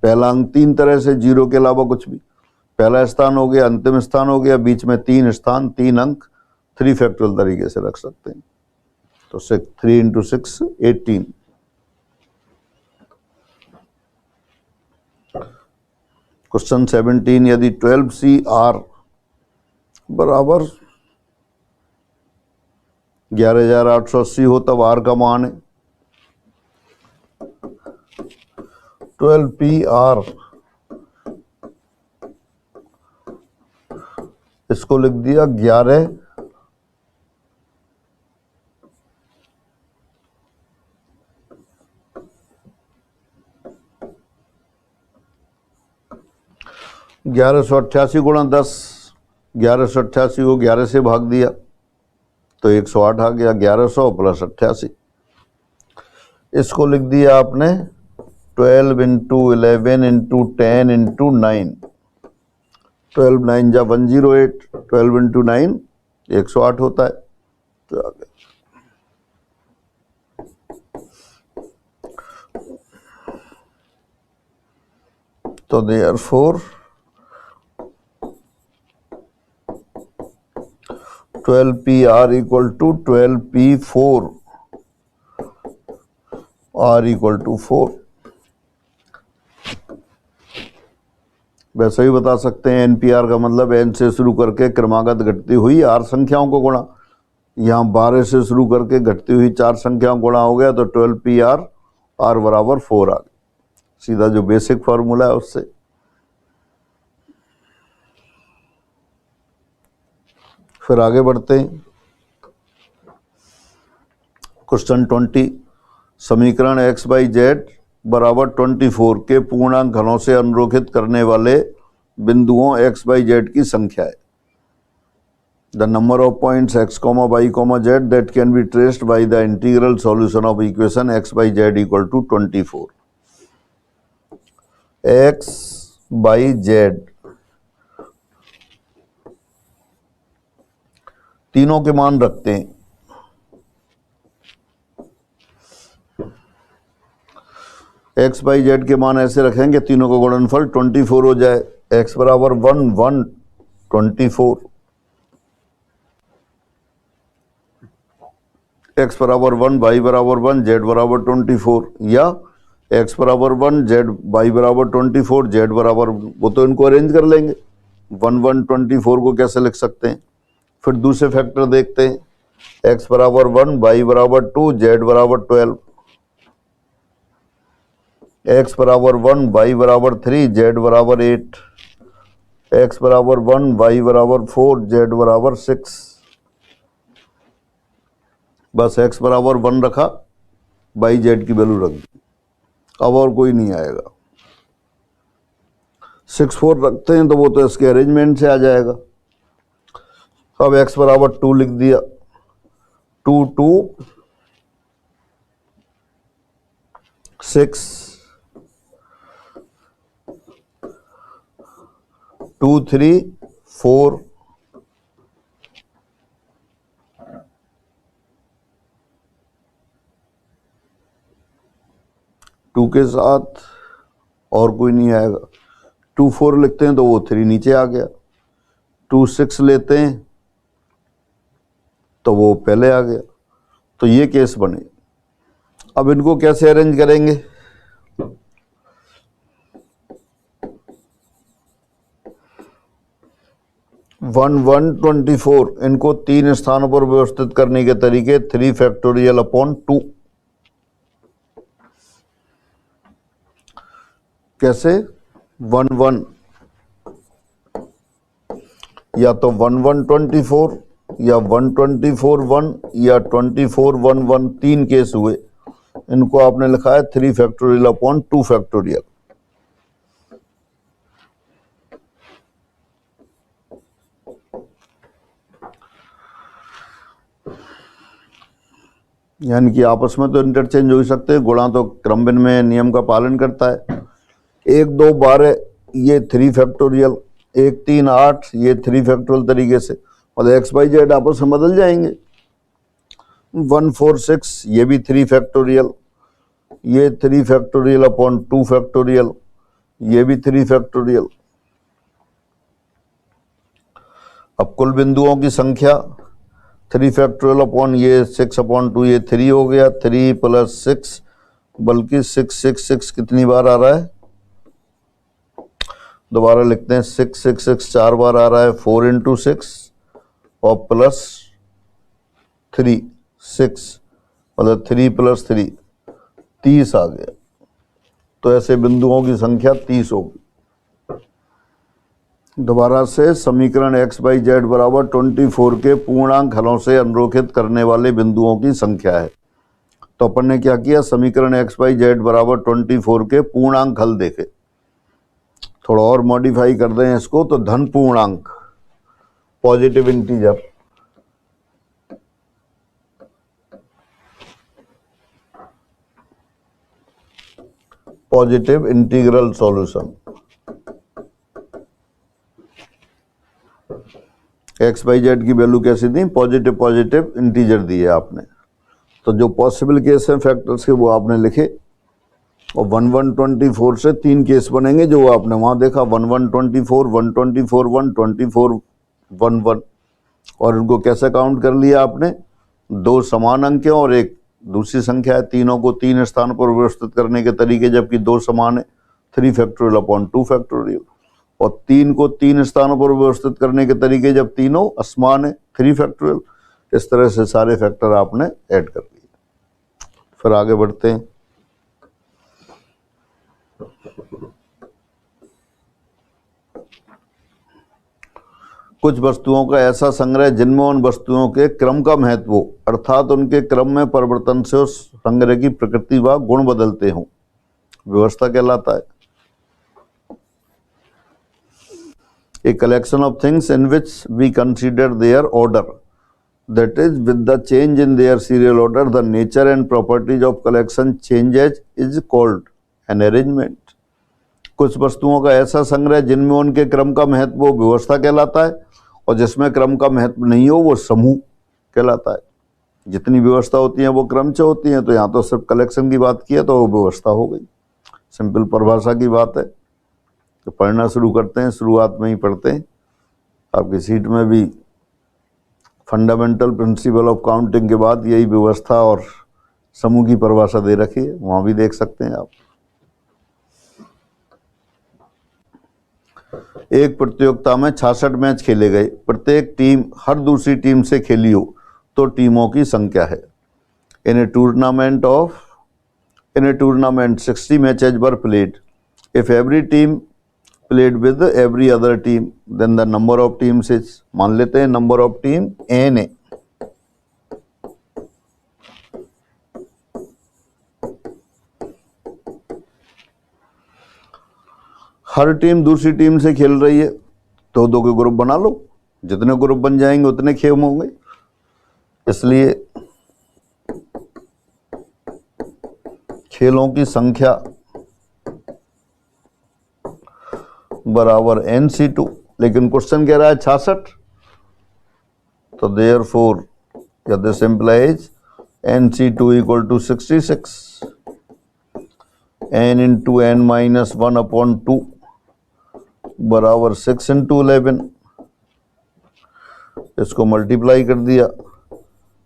पहला अंक 3 तरह से, 0 के अलावा कुछ भी। पहला स्थान हो गया, अंतिम स्थान हो गया, बीच में 3 स्थान, 3 अंक 3 फैक्टोरियल तरीके से रख सकते हैं। तो 3 × 6 18। क्वेश्चन 17, यदि 12CR बराबर 11,880 हो तब R का मान है 12PR। इसको लिख दिया 11 × 1188 गुणा 10, 1188 को 11 से भाग दिया तो 108 आ गया, 1100 प्लस 88। इसको लिख दिया आपने 12 इंटू 11 इंटू 10 इंटू 9, 12 9 जा 108, 12 इंटू 9 108 होता है। तो आगे तो therefore 12PR equal to 12P4 R equal to 4। वैसे ही बता सकते हैं NPR का मतलब N से शुरू करके क्रमागत घटती हुई R संख्याओं को गुणा। यहाँ 12 से शुरू करके घटती हुई 4 संख्याओं गुणा हो गया तो 12PR R बराबर 4 आ गया। सीधा जो बेसिक फॉर्मूला है उससे। फिर आगे बढ़ते हैं। क्वेश्चन 20, समीकरण x बाई जेड बराबर 24 के पूर्णांक घनों से अनुरेखित करने वाले बिंदुओं x बाई जेड की संख्या है। The number of points x, y, z that can be traced by the integral solution of equation x by z equal to 24। x by z तीनों के मान रखते हैं। x बाई जेड के मान ऐसे रखेंगे तीनों का गुणनफल 24 हो जाए। x बराबर 1 1 24, x बराबर 1 y बराबर 1 z बराबर 24, या x बराबर 1 z y बराबर 24 z बराबर, वो तो इनको अरेंज कर लेंगे। 1 1 24 को कैसे लिख सकते हैं। फिर दूसरे फैक्टर देखते हैं। x बराबर 1 y बराबर 2 z बराबर 12, x बराबर 1 y बराबर 3 z बराबर 8, x बराबर 1 y बराबर 4 z बराबर 6। बस x बराबर 1 रखा, y z की वैल्यू रख दी, अब और कोई नहीं आएगा। 6 4 रखते हैं तो वो तो इसके अरेंजमेंट से आ जाएगा। अब x बराबर 2 लिख दिया, 2 2 6 2 3 4 2 के साथ और कोई नहीं आएगा। 2 4 लिखते हैं तो वो 3 नीचे आ गया। 2 6 लेते हैं तो वो पहले आ गया। तो ये केस बने। अब इनको कैसे अरेंज करेंगे। 1 1 24 इनको 3 स्थानों पर व्यवस्थित करने के तरीके 3 फैक्टोरियल अपॉन 2। कैसे। 1 1 या तो 1 1 24 या 1 24 1 या 24 1 1, 3 केस हुए। इनको आपने लिखा है 3 फैक्टोरियल अपॉन 2 फैक्टोरियल। यानी कि आपस में तो इंटरचेंज हो ही सकते हैं। गुणा तो क्रमबिन में नियम का पालन करता है। 1 2 12 ये 3 फैक्टोरियल, 1 3 8 ये 3 फैक्टोरियल तरीके से, और x बाई जेड आपस में बदल जाएंगे। 1 4 6 ये भी 3 फैक्टोरियल, ये 3 फैक्टोरियल अपॉन 2 फैक्टोरियल, ये भी 3 फैक्टोरियल। अब कुल बिंदुओं की संख्या 3 फैक्टोरियल अपॉन ये 6 अपॉन 2 ये 3 हो गया। 3 प्लस 6 बल्कि 6 6 6 कितनी बार आ रहा है, दोबारा लिखते हैं। 6 6 6 4 बार आ रहा है। 4 इंटू 6 और प्लस 3 6 मतलब 3 प्लस 3 30 आ गया। तो ऐसे बिंदुओं की संख्या 30 होगी। दोबारा से समीकरण x बाई जेड बराबर 24 के पूर्णांक हलों से अनुरेखित करने वाले बिंदुओं की संख्या है। तो अपन ने क्या किया, समीकरण x बाई जेड बराबर 24 के पूर्णांक हल देखे। थोड़ा और मॉडिफाई कर दें इसको तो धन पूर्णांक, positive integer, positive integral solution. X Y Z की वैल्यू कैसी दी, पॉजिटिव पॉजिटिव इंटीजर दी है आपने। तो जो पॉसिबल केस हैं फैक्टर्स के वो आपने लिखे, और 1124 से 3 केस बनेंगे जो आपने वहां देखा, 1124, 124, 124, 11, और इनको कैसे काउंट कर लिया आपने, 2 समान अंक हैं और एक दूसरी संख्या है, तीनों को 3 स्थान पर व्यवस्थित करने के तरीके, जबकि 2 समान है, 3 फैक्टोरियल अपॉन 2 फैक्टोरियल, और 3 को 3 स्थानों पर व्यवस्थित करने के तरीके जब तीनों असमान है, 3 फैक्टोरियल। इस तरह से सारे फैक्टर आपने ऐड कर दिए। फिर आगे बढ़ते हैं। कुछ वस्तुओं का ऐसा संग्रह जिनमें उन वस्तुओं के क्रम का महत्व हो, अर्थात उनके क्रम में परिवर्तन से उस संग्रह की प्रकृति व गुण बदलते हों, व्यवस्था कहलाता है। A collection of things in which we consider their order, that is, with the change in their serial order, the nature and properties of collection changes is called an arrangement. कुछ वस्तुओं का ऐसा संग्रह जिनमें उनके क्रम का महत्व हो, व्यवस्था कहलाता है, और जिसमें क्रम का महत्व नहीं हो वो समूह कहलाता है। जितनी व्यवस्था होती है वो क्रम से होती है, तो यहाँ तो सिर्फ कलेक्शन की बात की है तो वो व्यवस्था हो गई, सिंपल परिभाषा की बात है। तो पढ़ना शुरू करते हैं, शुरुआत में ही पढ़ते हैं। आपकी सीट में भी फंडामेंटल प्रिंसिपल ऑफ काउंटिंग के बाद यही व्यवस्था और समूह की परिभाषा दे रखी है, वहाँ भी देख सकते हैं आप। एक प्रतियोगिता में 66 मैच खेले गए, प्रत्येक टीम हर दूसरी टीम से खेली हो तो टीमों की संख्या है। In a tournament 60 matches were played. If every team played with every other team, then the number of teams is, मान लेते हैं नंबर ऑफ टीम n है। हर टीम दूसरी टीम से खेल रही है तो 2 के ग्रुप बना लो, जितने ग्रुप बन जाएंगे उतने खेल होंगे। इसलिए खेलों की संख्या बराबर NC2, लेकिन क्वेश्चन कह रहा है 66, तो देयरफॉर या this implies NC2 equal to 66, n into n minus 1 upon 2 बराबर 6 इंटू 11। इसको मल्टीप्लाई कर दिया,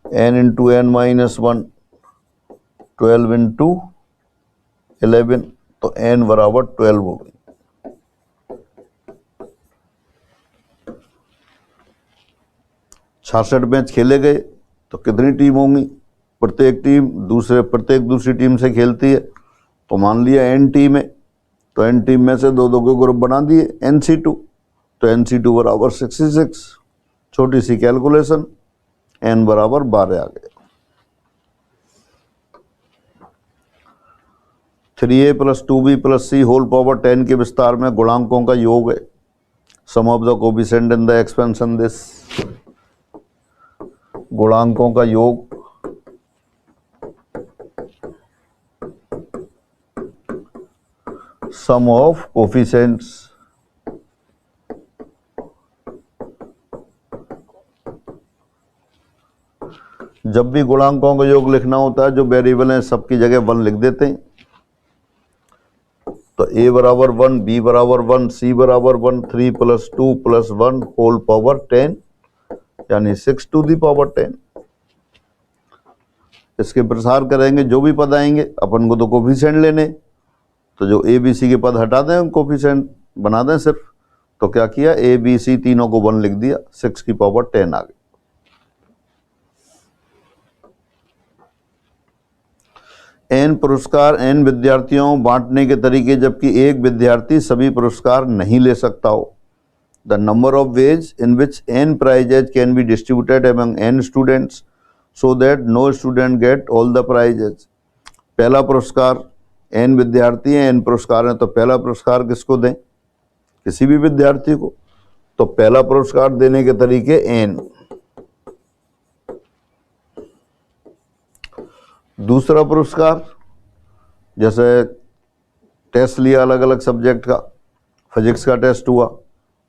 n into n minus 1 12 into 11, तो n बराबर 12 हो गई। छाछठ मैच खेले गए तो कितनी टीम होंगी, प्रत्येक दूसरी टीम से खेलती है, तो मान लिया n टीम है, तो n टीम में से 2 के ग्रुप बना दिए NC2, तो NC2 बराबर 66। छोटी सी कैलकुलेशन, n बराबर 12 आ गया। 3a plus 2b plus c whole power 10 के विस्तार में गुणांकों का योग है। Sum of the coefficient in the expansion this, गुणांकों का योग सम ऑफ कोफिशिएंट्स, जब भी गुणांकों का योग लिखना होता है जो वेरिएबल है सबकी जगह 1 लिख देते हैं। तो a बराबर 1, b बराबर 1, c बराबर 1, 3 प्लस 2 प्लस 1 होल पावर 10, यानी 6 टू दी पावर 10। इसके प्रसार करेंगे, जो भी पद आएंगे अपन को तो कोफिशिएंट लेने, तो जो ए बी सी के पद हटा दें कोफिशिएंट बना दें सिर्फ, तो क्या किया, ए बी सी तीनों को 1 लिख दिया, 6 की पावर 10 आ गई। n पुरस्कार n विद्यार्थियों बांटने के तरीके, जबकि एक विद्यार्थी सभी पुरस्कार नहीं ले सकता हो। The number of ways in which n prizes can be distributed among n students so that no student get all the prizes. पहला पुरस्कार, n विद्यार्थी हैं, n पुरस्कार हैं, तो पहला पुरस्कार किसको दें, किसी भी विद्यार्थी को, तो पहला पुरस्कार देने के तरीके n, दूसरा पुरस्कार जैसे टेस्ट लिया अलग अलग सब्जेक्ट का, फिजिक्स का टेस्ट हुआ,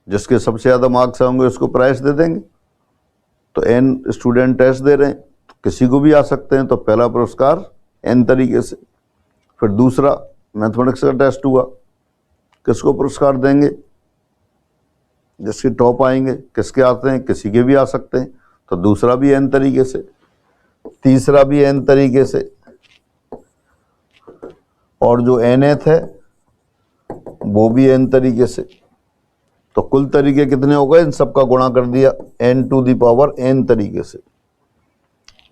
जिसके सबसे ज़्यादा मार्क्स होंगे उसको प्राइज दे देंगे। तो n स्टूडेंट टेस्ट दे रहे हैं, तो किसी को भी आ सकते हैं, तो पहला पुरस्कार n तरीके से। फिर दूसरा मैथमेटिक्स का टेस्ट हुआ, किसको पुरस्कार देंगे, जिसके टॉप आएंगे, किसके आते हैं, किसी के भी आ सकते हैं, तो दूसरा भी n तरीके से, तीसरा भी n तरीके से, और जो nth है वो भी n तरीके से। तो कुल तरीके कितने हो गए, इन सबका गुणा कर दिया n to the power n तरीके से।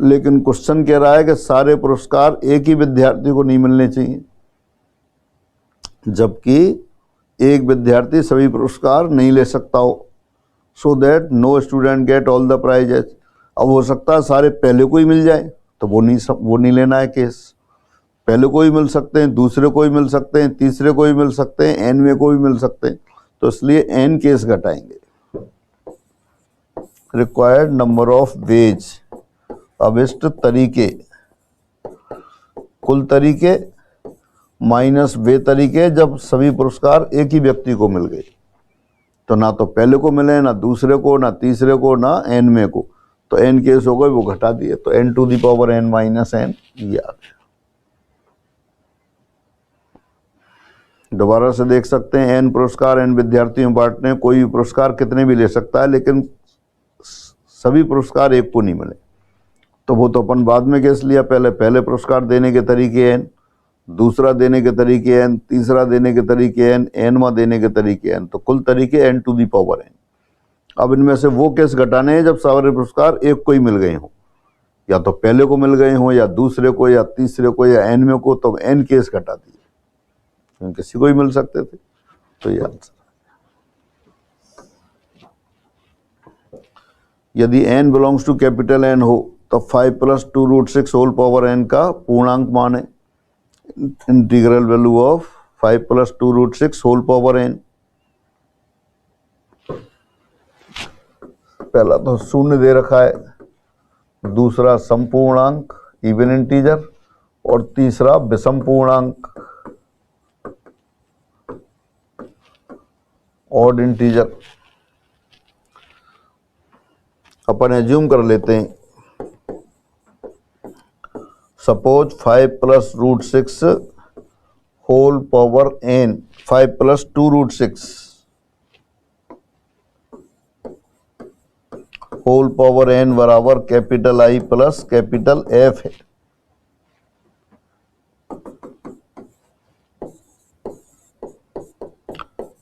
लेकिन क्वेश्चन कह रहा है कि सारे पुरस्कार एक ही विद्यार्थी को नहीं मिलने चाहिए, जबकि एक विद्यार्थी सभी पुरस्कार नहीं ले सकता हो, so that no student get all the prizes. अब हो सकता है सारे पहले को ही मिल जाए, तो वो नहीं लेना है केस। पहले को ही मिल सकते हैं, दूसरे को ही मिल सकते हैं, तीसरे को ही मिल सकते हैं, n को भी मिल सकते हैं, तो इसलिए n केस घटाएंगे। रिक्वायर्ड नंबर ऑफ वेज, अभिष्ट तरीके, कुल तरीके माइनस वे तरीके जब सभी पुरस्कार एक ही व्यक्ति को मिल गए, तो ना तो पहले को मिले, ना दूसरे को, ना तीसरे को, ना n को, तो n केस हो गए, वो घटा दिए, तो n to the power n minus n ये आ गया। दोबारा से देख सकते हैं, n पुरस्कार n विद्यार्थियों में बांटने, कोई भी पुरस्कार कितने भी ले सकता है, लेकिन सभी पुरस्कार एक को नहीं मिले, तो वो तो अपन बाद में केस लिया। पहले पुरस्कार देने के तरीके n, दूसरा देने के तरीके n, तीसरा देने के तरीके n, nवां देने के तरीके n, तो कुल तरीके n to the power n। अब इनमें से वो केस घटाने हैं जब सारे पुरस्कार एक को ही मिल गए हों, या तो पहले को मिल गए हों, या दूसरे को, या तीसरे को, या n को, तो n केस घटा दिए, किसी को ही मिल सकते थे। तो ये आंसर। यदि n belongs to capital N हो तो 5 + 2√6 होल पावर n का पूर्णांक मान है। Integral value of 5 + 2√6 whole power n, पहला तो शून्य दे रखा है, दूसरा समपूर्णांक इवन इंटीजर, और तीसरा विषम पूर्णांक ऑड इंटीजर। अपन एज्यूम कर लेते हैं, suppose 5 + √6 whole power n, 5 + 2√6 whole power n बराबर capital I plus capital F है।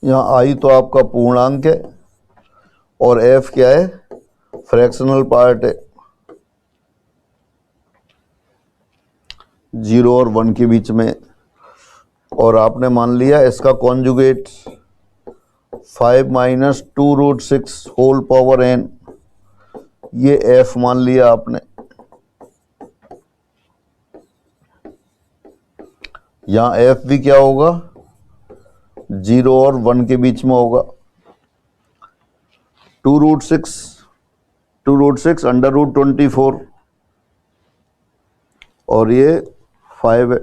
यहाँ I तो आपका पूर्णांक है और F क्या है, फ्रैक्शनल पार्ट है, 0 और 1 के बीच में। और आपने मान लिया इसका कॉन्जुगेट 5 - 2√6 होल पावर n, ये F मान लिया आपने। यहाँ F भी क्या होगा, 0 और 1 के बीच में होगा। 2√6 √24 और ये 5 है,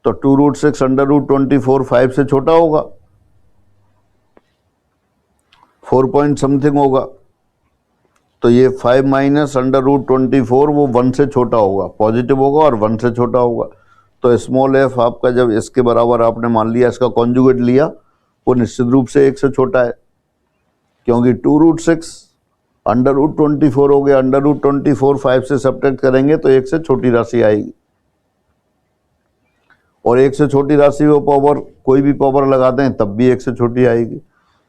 तो 2√6 √24 5 से छोटा होगा, 4 पॉइंट समथिंग होगा, तो ये 5 - √24 वो 1 से छोटा होगा, पॉजिटिव होगा और 1 से छोटा होगा। तो स्मॉल f आपका जब इसके बराबर आपने मान लिया, इसका कॉन्जुगेट लिया, वो निश्चित रूप से 1 से छोटा है, क्योंकि 2√6 √24 हो गया, √24 5 से सब्ट्रैक्ट करेंगे तो 1 से छोटी राशि आएगी, और 1 से छोटी राशि वो पावर, कोई भी पावर लगा दें तब भी 1 से छोटी आएगी।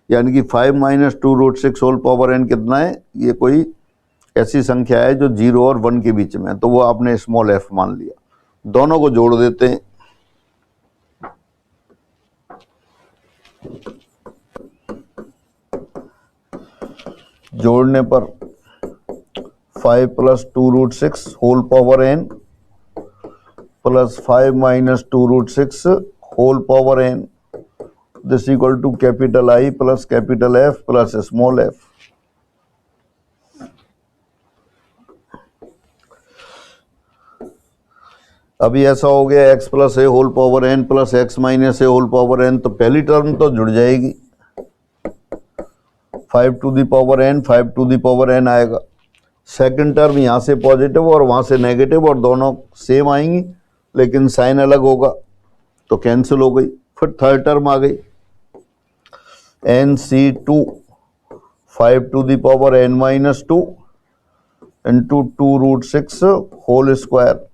यानी कि 5 - 2√6 होल पावर n कितना है, ये कोई ऐसी संख्या है जो 0 और 1 के बीच में है, तो वो आपने स्मॉल f मान लिया। दोनों को जोड़ देते हैं, जोड़ने पर 5 + 2√6 whole power n plus 5 - 2√6 whole power n this equal to capital I plus capital F plus small f. अभी ऐसा हो गया x plus A whole power n plus x minus a whole power n, तो पहली term तो जुड़ जाएगी, 5 to the power n 5 to the power n आएगा। सेकंड टर्म यहाँ से पॉजिटिव और वहाँ से नेगेटिव और दोनों सेम आएंगी लेकिन साइन अलग होगा तो कैंसिल हो गई। फिर थर्ड टर्म आ गई nc2 5 to the power n minus 2 into 2√6 whole square.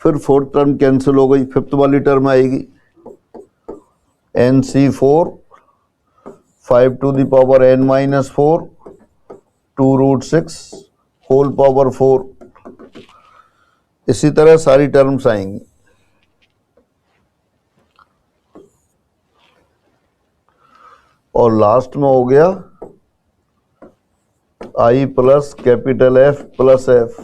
फिर फोर्थ टर्म कैंसिल हो गई, फिफ्थ वाली टर्म आएगी nc4 5 to the power n minus 4 2√6 whole power 4। इसी तरह सारी टर्म्स आएंगी। और लास्ट में हो गया i plus capital F plus F।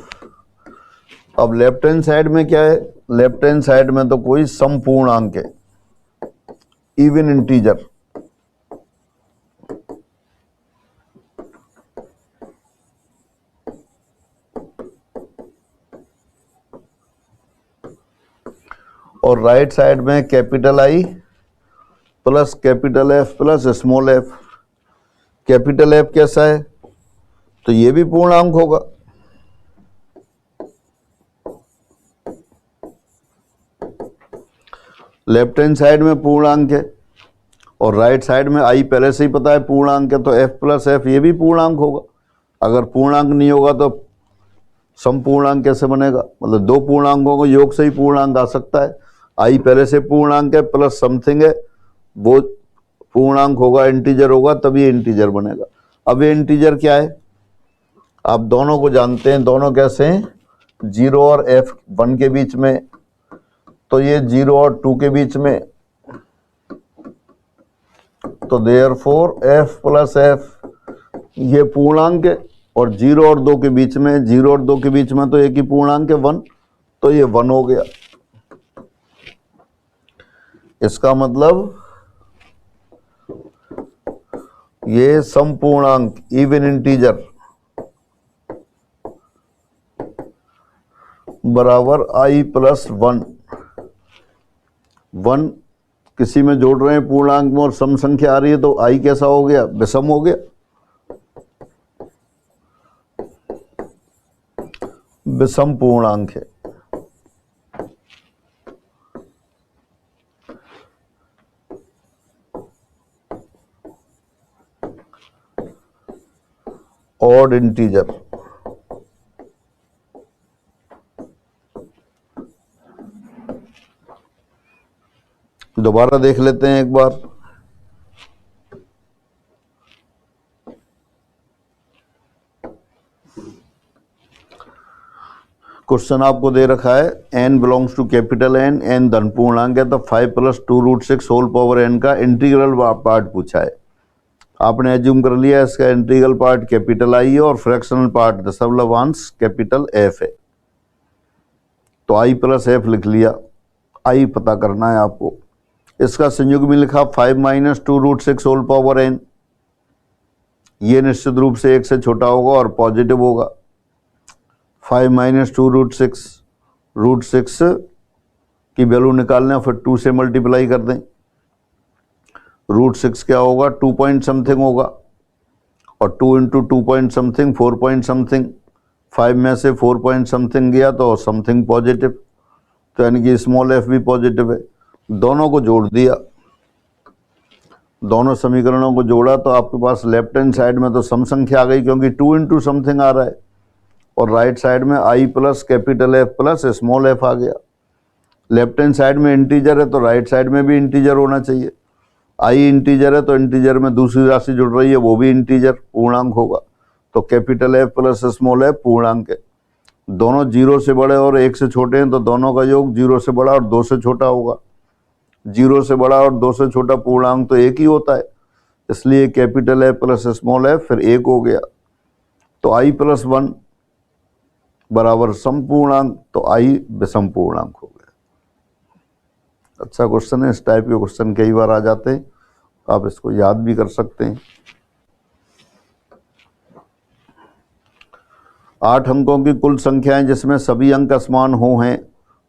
अब लेफ्ट हैंड साइड में क्या है, लेफ्ट हैंड साइड में तो कोई समपूर्णांक है, इवन इंटीजर। और राइट साइड में capital I plus capital F plus small F. Capital F कैसा है, तो ये भी पूर्णांक होगा, लेफ्ट हैंड साइड में पूर्णांक है और राइट साइड में आई पहले से ही पता है पूर्णांक है, तो एफ प्लस एफ ये भी पूर्णांक होगा। अगर पूर्णांक नहीं होगा तो समपूर्णांक कैसे बनेगा, मतलब दो पूर्णांकों को योग से ही पूर्णांक आ सकता है। आई पहले से पूर्णांक है प्लस समथिंग है, वो पूर्णांक होगा, इंटीजर होगा, तभी इंटीजर बनेगा। अब ये इंटीजर क्या है, आप दोनों को जानते हैं, दोनों कैसे हैं, 0 और f1 के बीच में, तो ये 0 और 2 के बीच में, तो देयरफॉर f प्लस f ये पूर्णांक है। और 0 और 2 के बीच में, 0 और 2 के बीच में तो एक ही पूर्णांक है 1, तो ये 1 हो गया। इसका मतलब ये समपूर्णांक इवन इंटीजर बराबर i प्लस 1। 1 किसी में जोड़ रहे हैं पूर्णांक में और सम संख्या आ रही है, तो i कैसा हो गया, विषम हो गया, विषम पूर्णांक है। Odd integer. दोबारा देख लेते हैं एक बार। क्वेश्चन आपको दे रखा है n belongs to capital N, n धन पूर्णांक है, तो 5 प्लस 2√6 होल पावर n का इंटीग्रल पार्ट पूछा है। आपने एज्यूम कर लिया इसका इंटीग्रल पार्ट कैपिटल I है और फ्रैक्शनल पार्ट दशमलवांश कैपिटल F है, तो I प्लस F लिख लिया। I पता करना है आपको। इसका संयुग में लिखा 5 माइनस 2√6 होल पावर n, ये निश्चित रूप से 1 से छोटा होगा और पॉजिटिव होगा। 5 माइनस 2√6, √6 की वैल्यू निकालना, फिर 2 से मल्टीप्लाई कर दें, √6 क्या होगा, 2 पॉइंट समथिंग होगा, और 2 into 2 point something 4 point something, 5 में से 4 पॉइंट समथिंग गया तो समथिंग पॉजिटिव, तो यानी कि स्मॉल एफ भी पॉजिटिव है। दोनों को जोड़ दिया, दोनों समीकरणों को जोड़ा तो आपके पास लेफ्ट हैंड साइड में तो सम संख्या आ गई, क्योंकि 2 इंटू समथिंग आ रहा है, और राइट साइड में I plus capital F plus small f आ गया। लेफ्ट हैंड साइड में इंटीजर है तो राइट साइड में भी इंटीजर होना चाहिए। आई इंटीजर है तो इंटीजर में दूसरी राशि जुड़ रही है, वो भी इंटीजर पूर्णांक होगा, तो capital F plus small F पूर्णांक है। दोनों 0 से बड़े और 1 से छोटे हैं, तो दोनों का योग 0 से बड़ा और 2 से छोटा होगा। 0 से बड़ा और 2 से छोटा पूर्णांक तो एक ही होता है, इसलिए capital F plus small F फिर 1 हो गया, तो आई प्लस 1 बराबर समपूर्णांक, तो आई विषम पूर्णांक हो गया। अच्छा क्वेश्चन है, इस टाइप के क्वेश्चन कई बार आ जाते हैं, आप इसको याद भी कर सकते हैं। 8 अंकों की कुल संख्याएं जिसमें सभी अंक असमान हो हैं।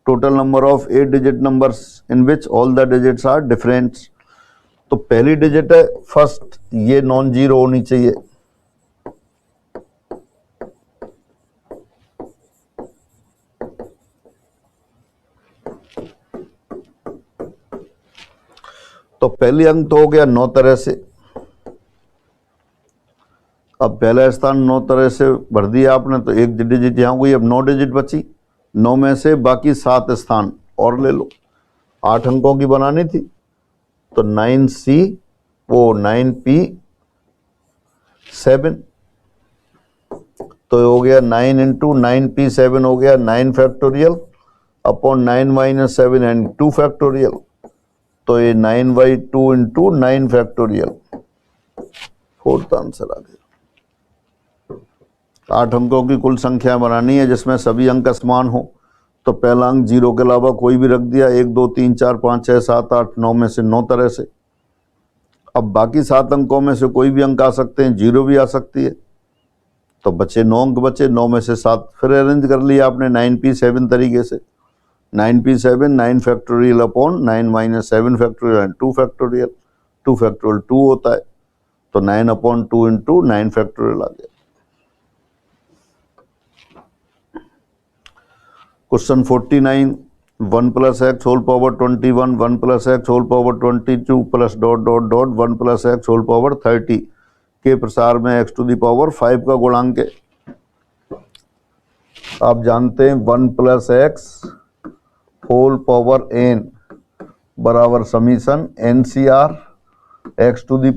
Total number of 8 digit numbers in which all the digits are different. तो पहली डिजिट है फर्स्ट, ये नॉन जीरो होनी चाहिए। तो पहली अंक तो हो गया 9 तरह से। अब पहला स्थान 9 तरह से भर दिया आपने, तो एक डिजिट यहाँ हुई, अब 9 डिजिट बची। 9 में से बाकी 7 स्थान और ले लो। 8 अंकों की बनानी थी, तो 9C वो 9P7, तो हो गया 9 इंटू 9P7 हो गया 9 factorial upon 9 minus 7 and 2 factorial, तो ये 9/2 इंटू 9 फैक्टोरियल, फोर्थ आंसर आ गया। 8 अंकों की कुल संख्या बनानी है जिसमें सभी अंक असमान हो। तो पहला अंक 0 के अलावा कोई भी रख दिया, 1 2 3 4 5 6 7 8 9 में से 9 तरह से। अब बाकी 7 अंकों में से कोई भी अंक आ सकते हैं, 0 भी आ सकती है, तो बचे 9 अंक बचे। 9 में से 7 फिर अरेंज कर लिया आपने 9P7 तरीके से। 9P7 9 factorial upon 9 minus 7 factorial and 2 factorial. 2 factorial 2 होता है, तो 9/2 इंटू 9 फैक्टोरियल आ गया। Question 49, 1 + x whole power 21, 1 + x whole power 22 plus dot dot dot 1 + x whole power 30 के प्रसार में x⁵ का गुणांक है। आप जानते हैं 1 + x होल पावर n बराबर summation NCR x⁴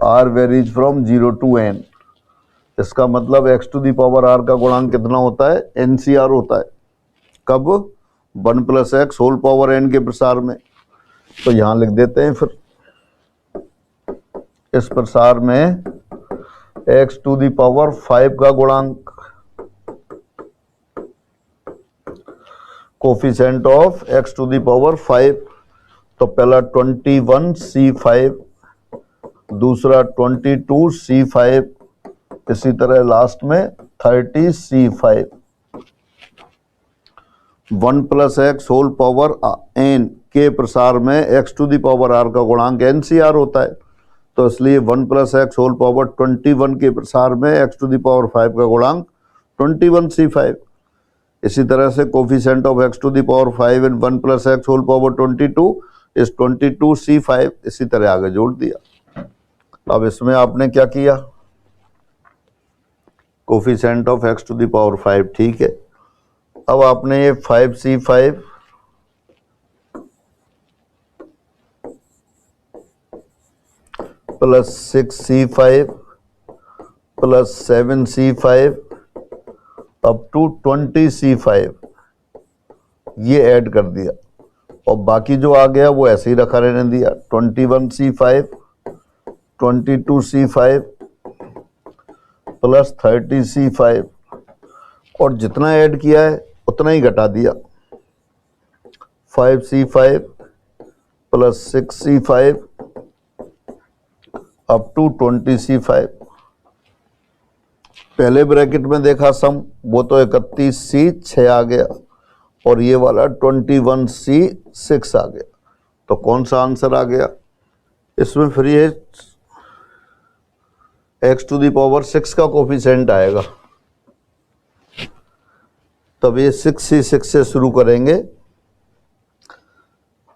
r varies from 0 to n। इसका मतलब x⁴ का गुणांक कितना होता है, NCR होता है। कब? 1 + x होल पावर n के प्रसार में। तो यहां लिख देते हैं फिर, इस प्रसार में x⁵ का गुणांक, कोफिशिएंट ऑफ x⁵। तो पहला 21C5, दूसरा 22C5, इसी तरह लास्ट में 30C5। 1 + x whole power n के प्रसार में x⁴ का गुणांक NCR होता है। तो इसलिए 1 + x होल पावर 21 के प्रसार में x⁵ का गुणांक 21C5। इसी तरह से coefficient of x⁵ in 1 + x whole power 22 इस 22C5, इसी तरह आगे जोड़ दिया। अब इसमें आपने क्या किया, कोफिशिएंट ऑफ x⁵, ठीक है। अब आपने ये 5C5 plus 6C5 plus 7C5 up to 20C5 ये ऐड कर दिया, और बाकी जो आ गया वो ऐसे ही रखा रहने दिया। 21C5 22C5 प्लस 30C5, और जितना ऐड किया है उतना ही घटा दिया। 5C5 plus 6C5 up to 20C5। पहले ब्रैकेट में देखा सम, वो तो 31C6 आ गया, और ये वाला 21C6 आ गया। तो कौन सा आंसर आ गया इसमें? फिर ये x⁵ का कोफिशिएंट आएगा। तब ये 6C6 से शुरू करेंगे,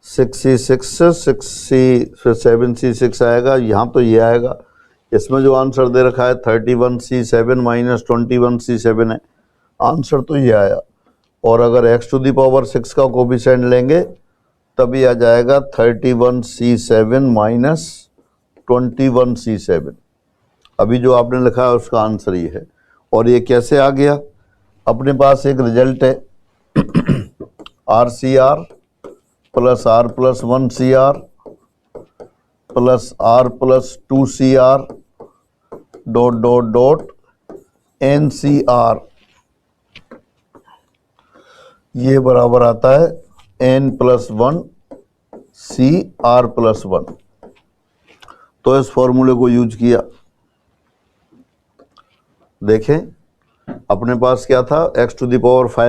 6C6 6C फिर 7C6 आएगा, यहाँ तो ये आएगा। इसमें जो आंसर दे रखा है 31C7 माइनस 21C7 है, आंसर तो ये आया। और अगर x⁵ का कोफिशिएंट लेंगे तभी आ जाएगा 31C7 माइनस 21C7। अभी जो आपने लिखा है उसका आंसर ये है। और ये कैसे आ गया? अपने पास एक रिजल्ट है RCR plus R plus 1CR plus R plus 2CR dot dot dot NCR, ये बराबर आता है n+1 CR+1। तो इस फॉर्मूले को यूज किया। देखें अपने पास क्या था, x⁵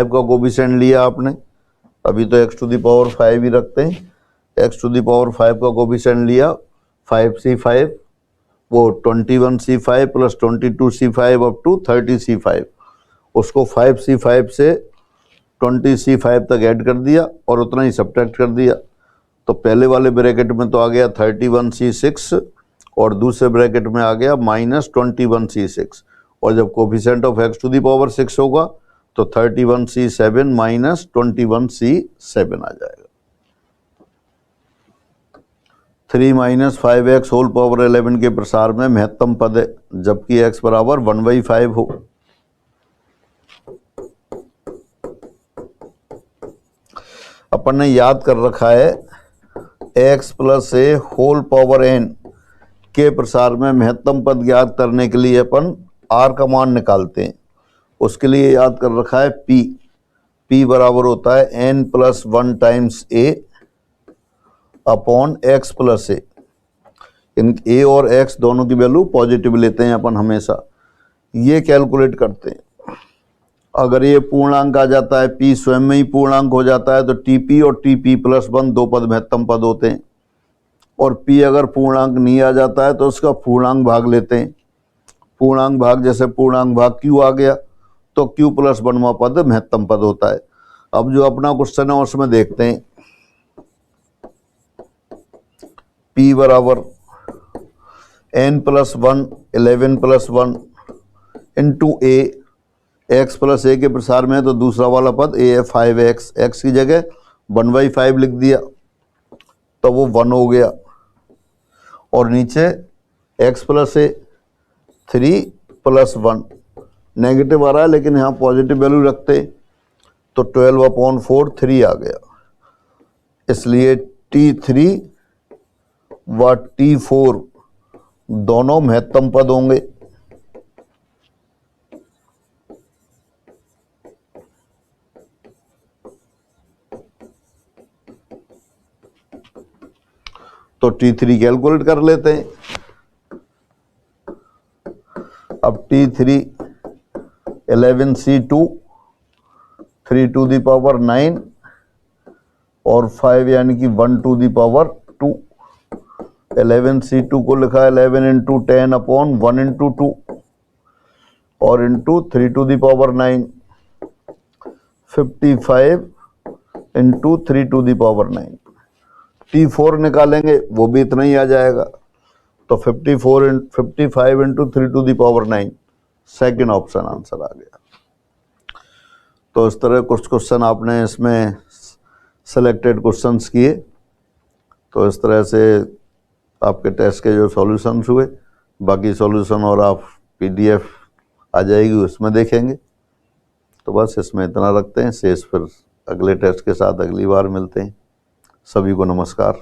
का कोफिशिएंट लिया आपने, अभी तो x⁵ ही रखते हैं। x⁵ का कोफिशिएंट लिया 5c5, वो 21c5 + 22c5 up to 30c5, उसको 5c5 से 20c5 तक ऐड कर दिया और उतना ही सब्ट्रैक्ट कर दिया। तो पहले वाले ब्रैकेट में तो आ गया 31c6 और दूसरे ब्रैकेट में आ गया -21c6, और जब कोफिशिएंट ऑफ x⁵ होगा तो 31c7 - 21c7 आ जाएगा। 3 - 5x होल पावर 11 के प्रसार में महत्तम पद है, जबकि x बराबर 1/5 हो। अपन ने याद कर रखा है x + a whole power n के प्रसार में महत्तम पद ज्ञात करने के लिए अपन r का मान निकालते हैं। उसके लिए याद कर रखा है p बराबर होता है n+1 times a upon x + a। In a और x दोनों की वैल्यू पॉजिटिव लेते हैं अपन हमेशा। ये कैलकुलेट करते हैं। अगर ये पूर्णांक आ जाता है, p स्वयं में ही पूर्णांक हो जाता है, तो tp और tp+1 दो पद महत्तम पद होते हैं। और p अगर पूर्णांक नहीं आ जाता है तो उसका पूर्णांक भाग लेते हैं। पूर्णांक भाग, जैसे पूर्णांक भाग q आ गया तो q+1वां पद महत्तम पद होता है। अब जो अपना क्वेश्चन है उसमें देखते हैं, p बराबर n+1 11+1 into a, x + a के प्रसार में है तो दूसरा वाला पद a है 5x, x की जगह 1/5 लिख दिया तो वो 1 हो गया, और नीचे x + a 3+1 नेगेटिव आ रहा है लेकिन यहाँ पॉजिटिव वैल्यू रखते तो 12/4 3 आ गया। इसलिए t3 व t4 दोनों महत्तम पद होंगे। तो t3 कैलकुलेट कर लेते हैं। अब t3 11c2 3⁹ और 5 यानी कि 1⁵2। 11c2 को लिखा 11 × 10 अपॉन 1 × 2 और इंटू 3⁹9 55 × 3⁹9। t4 निकालेंगे वो भी इतना ही आ जाएगा, तो 55 × 3⁹9 सेकेंड ऑप्शन आंसर आ गया। तो इस तरह कुछ क्वेश्चन आपने इसमें सेलेक्टेड क्वेश्चंस किए। तो इस तरह से आपके टेस्ट के जो सॉल्यूशंस हुए, बाकी सॉल्यूशन और आप PDF आ जाएगी उसमें देखेंगे। तो बस इसमें इतना रखते हैं, शेष फिर अगले टेस्ट के साथ अगली बार मिलते हैं। सभी को नमस्कार।